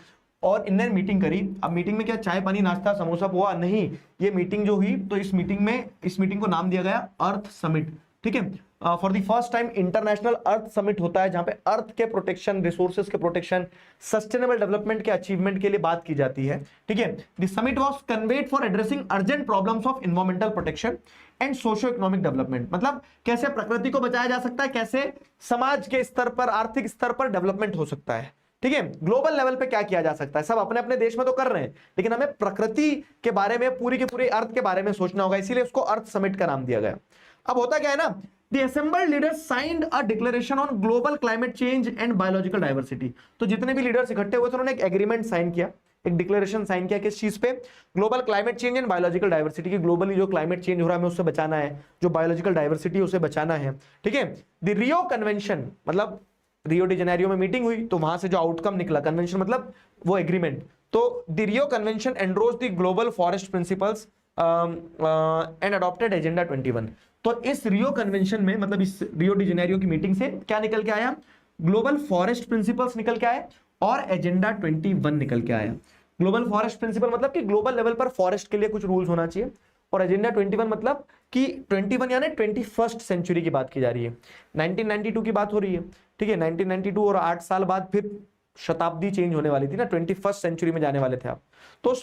और इनने मीटिंग करी। अब मीटिंग में क्या चाय पानी नाश्ता समोसा पोहा? नहीं, ये मीटिंग जो हुई, तो इस मीटिंग को नाम दिया गया अर्थ समिट। ठीक है, for the first time international earth summit होता है, जहां पे अर्थ के प्रोटेक्शन, रिसोर्सेज के प्रोटेक्शन, सस्टेनेबल डेवलपमेंट के अचीवमेंट के लिए बात की जाती है। ठीक है, the summit was conveyed for addressing urgent problems of environmental protection and socio economic development. मतलब कैसे प्रकृति को बचाया जा सकता है, कैसे समाज के स्तर पर, आर्थिक स्तर पर डेवलपमेंट हो सकता है। ठीक है, ग्लोबल लेवल पे क्या किया जा सकता है। सब अपने अपने देश में तो कर रहे हैं, लेकिन हमें प्रकृति के बारे में, पूरी के पूरी अर्थ के बारे में सोचना होगा, इसीलिए उसको अर्थ समिट का नाम दिया गया। अब होता क्या है ना, The assembled leaders signed a declaration on global climate change and biological diversity। तो जितने भी लीडर्स इकट्ठे हुए थे, उन्होंने एक एग्रीमेंट साइन किया, एक डिक्लेरेशन साइन किया, किस चीज पे? Global climate change and biological diversity की। ग्लोबली जो क्लाइमेट चेंज हो रहा है हमें उससे बचाना है, जो बायोलॉजिकल डाइवर्सिटी उसे बचाना है। ठीक है, द रियो कन्वेंशन, मतलब रियो डी जेनेरियो में मीटिंग हुई, तो वहां से जो आउटकम निकला, कन्वेंशन मतलब वो एग्रीमेंट, तो the Rio convention endorse the global forest principles and adopted agenda 21। तो इस रियो कन्वेंशन में, मतलब इस रियो डी जेनेरियो की मीटिंग से क्या निकल के आया? ग्लोबल फॉरेस्ट प्रिंसिपल्स निकल के आए और एजेंडा 21 निकल के आया। ग्लोबल फॉरेस्ट प्रिंसिपल मतलब कि ग्लोबल लेवल पर फॉरेस्ट के लिए कुछ रूल्स होना चाहिए, और एजेंडा 21 मतलब कि 21 यानी 21st सेंचुरी की बात की जा रही है, 1992 की बात हो रही है, ठीक है। 1992 और 8 साल बाद फिर शताब्दी चेंज होने वाली थी ना, 21st सेंचुरी में जाने वाले थे आप। तो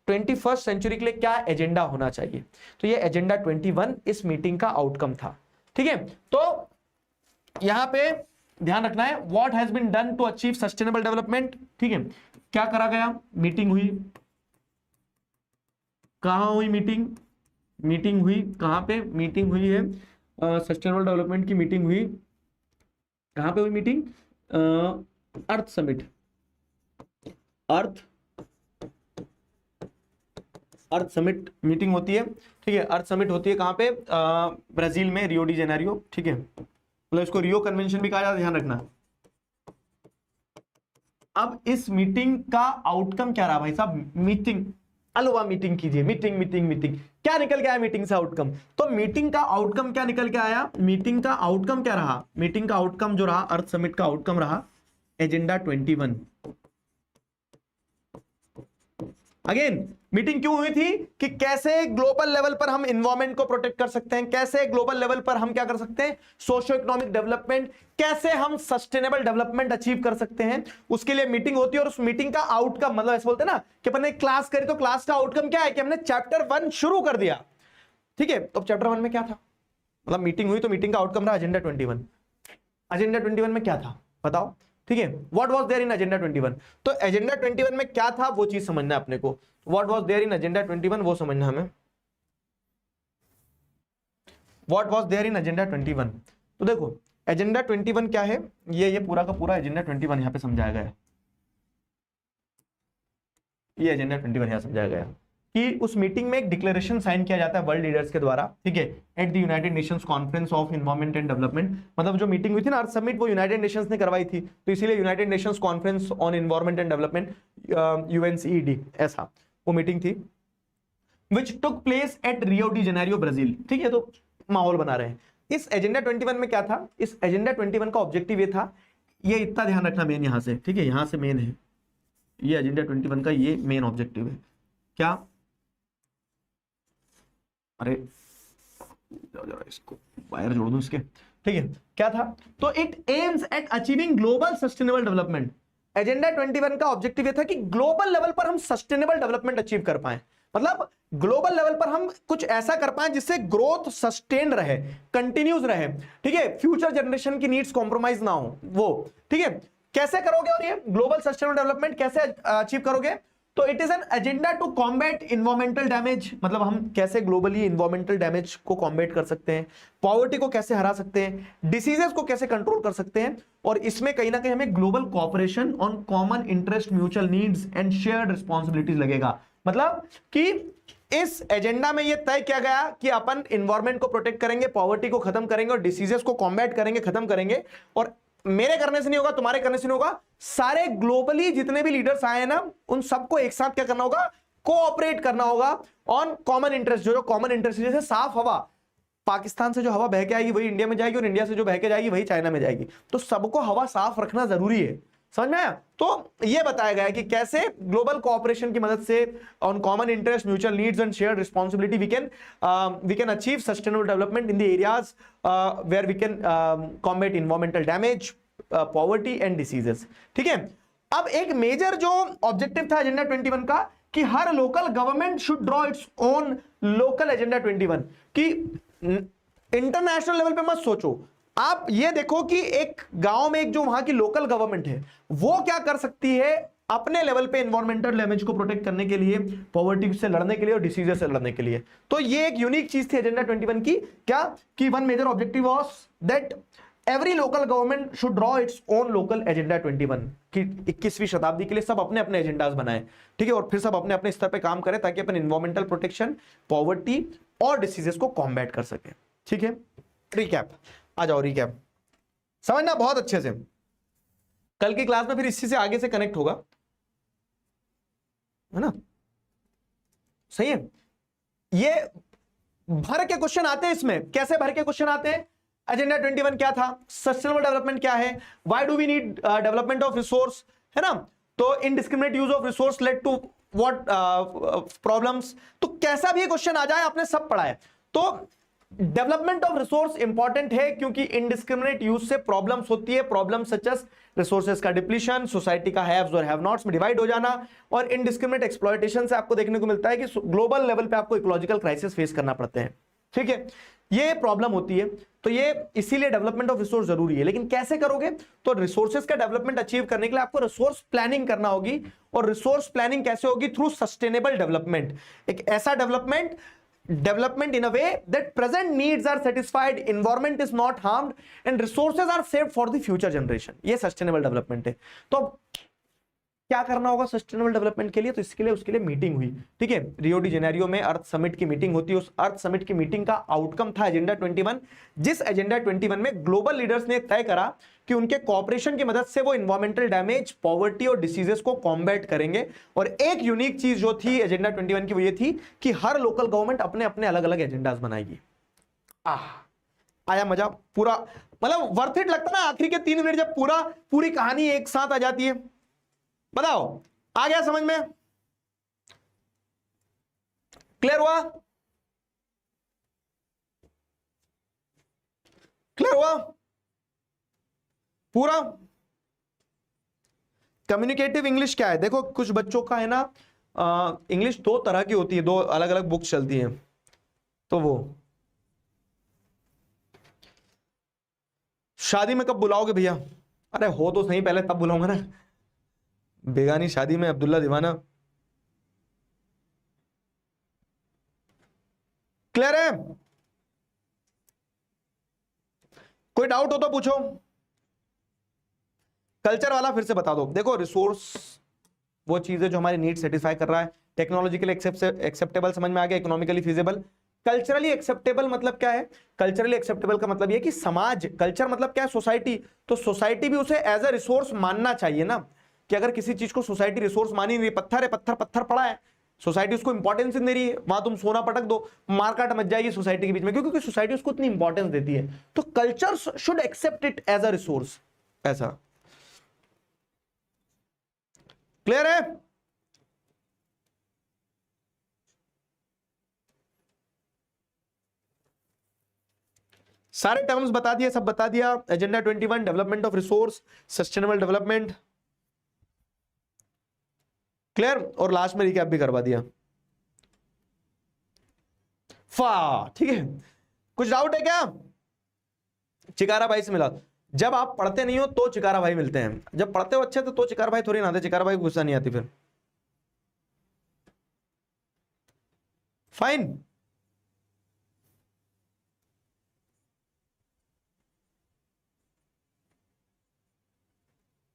21st सेंचुरी के लिए क्या एजेंडा होना चाहिए, तो ये एजेंडा 21 इस मीटिंग का आउटकम था, ठीक है। तो यहां पे ध्यान रखना है, what has been done to achieve sustainable development, ठीक है। क्या करा गया, मीटिंग हुई, कहां हुई मीटिंग, मीटिंग हुई कहां पे, मीटिंग हुई है सस्टेनेबल डेवलपमेंट की मीटिंग हुई, कहां पे हुई मीटिंग, अर्थ समिट, अर्थ समिट मीटिंग होती है, ठीक है। अर्थ समिट होती है कहां पे, ब्राजील में, रियो डी जेनेरियो, ठीक है। मतलब इसको रियो कन्वेंशन भी कहा जाता है, ध्यान रखना। अब इस मीटिंग का आउटकम क्या रहा भाई साहब, मीटिंग, अलवा मीटिंग कीजिए, मीटिंग मीटिंग मीटिंग, क्या निकल के आया मीटिंग से आउटकम, तो मीटिंग का आउटकम क्या निकल के आया, मीटिंग का आउटकम क्या रहा, मीटिंग का आउटकम जो रहा, अर्थ समिट का आउटकम रहा एजेंडा 21। अगेन मीटिंग क्यों हुई थी कि कैसे ग्लोबल लेवल पर हम एनवायरनमेंट को प्रोटेक्ट कर सकते हैं, कैसे ग्लोबल लेवल पर हम क्या कर सकते हैं, सोशियो इकोनॉमिक डेवलपमेंट, कैसे हम सस्टेनेबल डेवलपमेंट अचीव कर सकते हैं, उसके लिए मीटिंग होती है। और उस मीटिंग का आउटकम, मतलब ऐसे बोलते हैं ना कि अपन ने क्लास करी तो क्लास का आउटकम क्या है कि हमने चैप्टर 1 शुरू कर दिया, ठीक है। तो चैप्टर 1 में क्या था, मतलब मीटिंग हुई तो मीटिंग का आउटकम रहा एजेंडा 21। एजेंडा 21 में क्या था बताओ, ठीक है। What was there in agenda 21, तो एजेंडा 21 में क्या था वो चीज समझना है अपने को। What was there in agenda 21 वो समझना हमें, what was there in agenda 21। तो देखो एजेंडा 21 क्या है, ये पूरा का पूरा एजेंडा 21 यहां पे समझाया गया है, ये एजेंडा 21 यहां समझाया गया है कि उस मीटिंग में एक डिक्लेरेशन साइन किया जाता है वर्ल्ड लीडर्स के द्वारा, ठीक है, at the United Nations conference of environment and development. मतलब जो मीटिंग हुई थी ना अर्थ समिट, वो यूनाइटेड नेशंस ने करवाई थी, तो इसीलिए United Nations conference on environment and development, UNCED, ऐसा वो मीटिंग थी, which took place at Rio de Janeiro, Brazil, ठीक है। तो माहौल बना रहे हैं। इस एजेंडा 21 में क्या था, इस एजेंडा 21 का ऑब्जेक्टिव ये था, ये इतना ध्यान रखना मेन यहां से, ठीक है, यहां से मेन है, ये एजेंडा 21 का ये मेन ऑब्जेक्टिव है, क्या, अरे जरा इसको वायर जोड़ दूं इसके, ठीक है, क्या था, तो it aims at achieving global sustainable development. Agenda 21 का ऑब्जेक्टिव ये था कि ग्लोबल लेवल पर हम सस्टेनेबल डेवलपमेंट अचीव कर पाए, मतलब ग्लोबल लेवल पर हम कुछ ऐसा कर पाए जिससे ग्रोथ सस्टेन रहे, कंटिन्यूस रहे, ठीक है, फ्यूचर जनरेशन की नीड्स कॉम्प्रोमाइज ना हो वो, ठीक है। कैसे करोगे, और ये ग्लोबल सस्टेनेबल डेवलपमेंट कैसे अचीव करोगे, तो it is an agenda to combat environmental damage, मतलब हम कैसे ग्लोबली इन्वायरमेंटल डैमेज को कॉम्बैट कर सकते हैं, पॉवर्टी को कैसे हरा सकते हैं, डिसीजेस को कैसे कंट्रोल कर सकते हैं, और इसमें कहीं ना कहीं हमें global cooperation on common interest, mutual needs and shared responsibilities लगेगा। मतलब कि इस एजेंडा में यह तय किया गया कि अपन इन्वायरमेंट को प्रोटेक्ट करेंगे, पॉवर्टी को खत्म करेंगे और डिसीजेस को कॉम्बैट करेंगे, खत्म करेंगे, और मेरे करने से नहीं होगा, तुम्हारे करने से नहीं होगा, सारे ग्लोबली जितने भी लीडर्स आए हैं ना, उन सबको एक साथ क्या करना होगा, कोऑपरेट करना होगा ऑन कॉमन इंटरेस्ट। जो कॉमन इंटरेस्ट, जैसे साफ हवा, पाकिस्तान से जो हवा बह के आएगी वही इंडिया में जाएगी, और इंडिया से जो बह के जाएगी वही चाइना में जाएगी, तो सबको हवा साफ रखना जरूरी है, समझ में आया। तो यह बताया गया है कि कैसे ग्लोबल कोऑपरेशन की मदद से on common interest, mutual needs and shared responsibility we can achieve sustainable development in the areas where we can combat environmental damage, poverty and diseases, ठीक है। अब एक मेजर जो ऑब्जेक्टिव था एजेंडा 21 का कि हर local government should draw its own local agenda 21, कि इंटरनेशनल लेवल पे मत सोचो, आप ये देखो कि एक गांव में एक जो वहां की लोकल गवर्नमेंट है वो क्या कर सकती है अपने लेवल पे एनवायरमेंटल डैमेज को प्रोटेक्ट करने के लिए, पॉवर्टी से लड़ने के लिए और डिसीजेस से लड़ने के लिए। तो ये एक यूनिक चीज थी एजेंडा 21 की, क्या कि one major objective was that every local government should draw its own local agenda 21, कि 21वीं शताब्दी के लिए सब अपने अपने एजेंडास बनाए, ठीक है, और फिर सब अपने अपने स्तर पे काम करें ताकि अपन एनवायरमेंटल प्रोटेक्शन, पॉवर्टी और डिसीजेस को कॉम्बैट कर सके, ठीक है। रिकैप, आ जाओ रिकैप, समझना बहुत अच्छे से, कल की क्लास में फिर इसी से आगे से कनेक्ट होगा, है ना, सही है। ये भर के क्वेश्चन आते हैं इसमें, कैसे भर के क्वेश्चन आते हैं, एजेंडा 21 क्या था, सस्टेनेबल डेवलपमेंट क्या है, why do we need development of resource, है ना, तो indiscriminate use of resource led to what problems, तो कैसा भी क्वेश्चन आ जाए आपने सब पढ़ा है। तो डेवलपमेंट ऑफ रिसोर्स इंपॉर्टेंट है क्योंकि इनडिस्क्रिमिनेट यूज से प्रॉब्लम्स होती है, प्रॉब्लम सच एज रिसोर्सेज का डिप्लीशन, सोसाइटी का हैव्स और हैव नॉट्स में डिवाइड हो जाना, और इनडिस्क्रिमिनेट एक्सप्लॉयटेशन से आपको देखने को मिलता है कि ग्लोबल लेवल पे आपको इकोलॉजिकल क्राइसिस फेस करना पड़ते हैं। ठीक है, ये प्रॉब्लम होती है, तो ये इसीलिए डेवलपमेंट ऑफ रिसोर्स जरूरी है। लेकिन कैसे करोगे, तो रिसोर्सेज का डेवलपमेंट अचीव करने के लिए आपको रिसोर्स प्लानिंग करना होगी, और रिसोर्स प्लानिंग कैसे होगी, थ्रू सस्टेनेबल डेवलपमेंट। एक ऐसा development in a way that present needs are satisfied, environment is not harmed and resources are saved for the future generation। ये सस्टेनेबल डेवलपमेंट है। तो क्या करना होगा सस्टेनेबल डेवलपमेंट के लिए, तो इसके लिए उसके लिए मीटिंग हुई। ठीक है, रियो डी जेनेरियो में अर्थ समिट की मीटिंग होती है। उस अर्थ समिट की मीटिंग का आउटकम था एजेंडा 21, जिस एजेंडा 21 में ग्लोबल लीडर्स ने तय करा कि उनके कॉपरेशन की मदद से वो इन्वायरमेंटल डैमेज, पॉवर्टी और डिसीजेस को कॉम्बैट करेंगे। और एक यूनिक चीज जो थी एजेंडा 21 की, वो ये थी कि हर लोकल गवर्नमेंट अपने अपने अलग अलग एजेंडाज बनाएगी। आया मजा पूरा, मतलब वर्थ इट लगता ना आखिरी के 3 मिनट जब पूरी कहानी एक साथ आ जाती है। बताओ आ गया समझ में, क्लियर हुआ, क्लियर हुआ पूरा। कम्युनिकेटिव इंग्लिश क्या है, देखो कुछ बच्चों का है ना, इंग्लिश 2 तरह की होती है, 2 अलग अलग बुक्स चलती हैं। तो वो शादी में कब बुलाओगे भैया, अरे हो तो सही पहले तब बुलाऊंगा ना, बेगानी शादी में अब्दुल्ला दीवाना। क्लियर है, कोई डाउट हो तो पूछो। कल्चर वाला फिर से बता दो। देखो रिसोर्स वो चीज है जो हमारी नीड सेटिस्फाई कर रहा है, टेक्नोलॉजिकली एक्सेप्टेबल समझ में आ गया, इकोनॉमिकली फिजिबल। कल्चरली एक्सेप्टेबल मतलब क्या है, कल्चरली एक्सेप्टेबल का मतलब ये कि समाज, कल्चर मतलब क्या है, सोसाइटी, तो सोसाइटी भी उसे एज अ रिसोर्स मानना चाहिए ना, कि अगर किसी चीज को सोसाइटी रिसोर्स मानी नहीं, पत्थर है, पत्थर पड़ा है, सोसाइटी उसको इंपॉर्टेंस नहीं दे रही है, वहां तुम सोना पटक दो, मारकाट मच जाएगी सोसाइटी के बीच में, क्योंकि सोसाइटी उसको इतनी इंपॉर्टेंस देती है। तो culture should accept it as a resource, ऐसा। क्लियर है, सारे टर्म्स बता दिए, सब बता दिया। Agenda 21, development of resource, sustainable development, clear. और लास्ट में रिकैप भी करवा दिया। ठीक है, कुछ डाउट है क्या? चिकारा भाई से मिला, जब आप पढ़ते नहीं हो तो चिकारा भाई मिलते हैं, जब पढ़ते हो अच्छे तो चिकारा भाई थोड़ी ना आते, चिकारा भाई को गुस्सा नहीं आती फिर। Fine,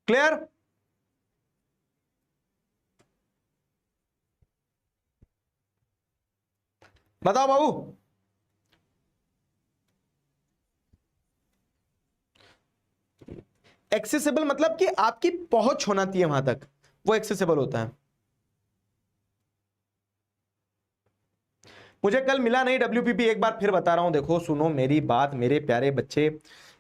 clear. बताओ बाबू, एक्सेसिबल मतलब कि आपकी पहुंच होना चाहिए वहां तक, वो एक्सेसिबल होता है। मुझे कल मिला नहीं WPP, एक बार फिर बता रहा हूं, देखो सुनो मेरी बात मेरे प्यारे बच्चे,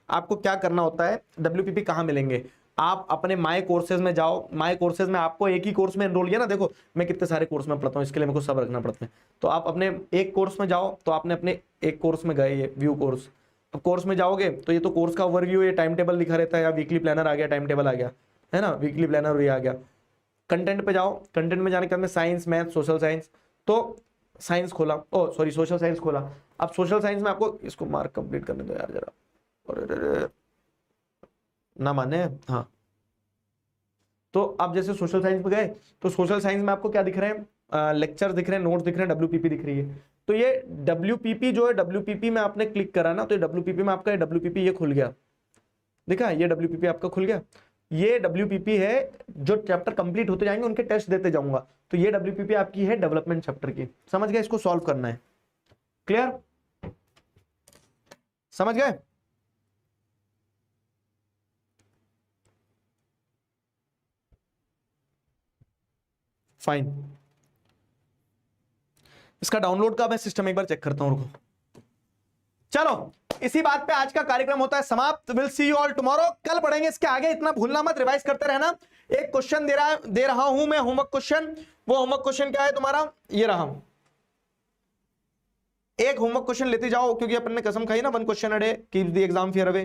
आपको क्या करना होता है, WPP कहां मिलेंगे, आप अपने माय कोर्सेज में जाओ। माय कोर्सेज में आपको एक ही कोर्स में एनरोल किया ना, देखो मैं कितने सारे कोर्स में पढ़ता हूं, इसके लिए मेरे को सब रखना पड़ता है। तो आप अपने एक कोर्स में जाओ, तो आपने अपने एक कोर्स में गए, ये व्यू कोर्स, अब कोर्स में जाओगे तो ये तो कोर्स का ओवरव्यू, ये टाइम टेबल लिखा रहता है, या वीकली प्लानर आ गया, टाइम टेबल आ गया है ना, वीकली प्लानर ये आ गया। कंटेंट पे जाओ, कंटेंट में जाने के बाद में साइंस, मैथ, सोशल साइंस, तो साइंस खोला, ओ सॉरी सोशल साइंस खोला। अब सोशल साइंस में आपको इसको मार्क कंप्लीट करने दो यार जरा, और ना माने, हाँ। तो अब जैसे सोशल साइंस में गए, तो सोशल साइंस में आपको क्या दिख रहे हैं, लेक्चर दिख रहे हैं, नोट्स दिख रहे हैं, WPP दिख रही है। तो ये WPP जो है, WPP में आपने क्लिक करा ना, तो WPP में आपका WPP ये खुल गया, देखा ये WPP आपका खुल गया। ये WPP है जो चैप्टर कंप्लीट होते जाएंगे उनके टेस्ट देते जाऊंगा, तो ये WPP आपकी है डेवलपमेंट चैप्टर की, समझ गए, इसको सॉल्व करना है। क्लियर, समझ गए। फाइन, इसका डाउनलोड का मैं सिस्टम एक बार चेक करता हूं, रुको। चलो इसी बात पे आज का कार्यक्रम होता है समाप्त। Will see you all tomorrow. कल पढ़ेंगे इसके आगे, इतना भूलना मत, रिवाइज करते रहना। एक क्वेश्चन दे रहा हूं मैं, होमवर्क क्वेश्चन। वो होमवर्क क्वेश्चन क्या है तुम्हारा, ये रहा। एक होमवर्क क्वेश्चन लेते जाओ, क्योंकि अपन ने कसम खाई ना, 1 question a day keeps the exam fear away.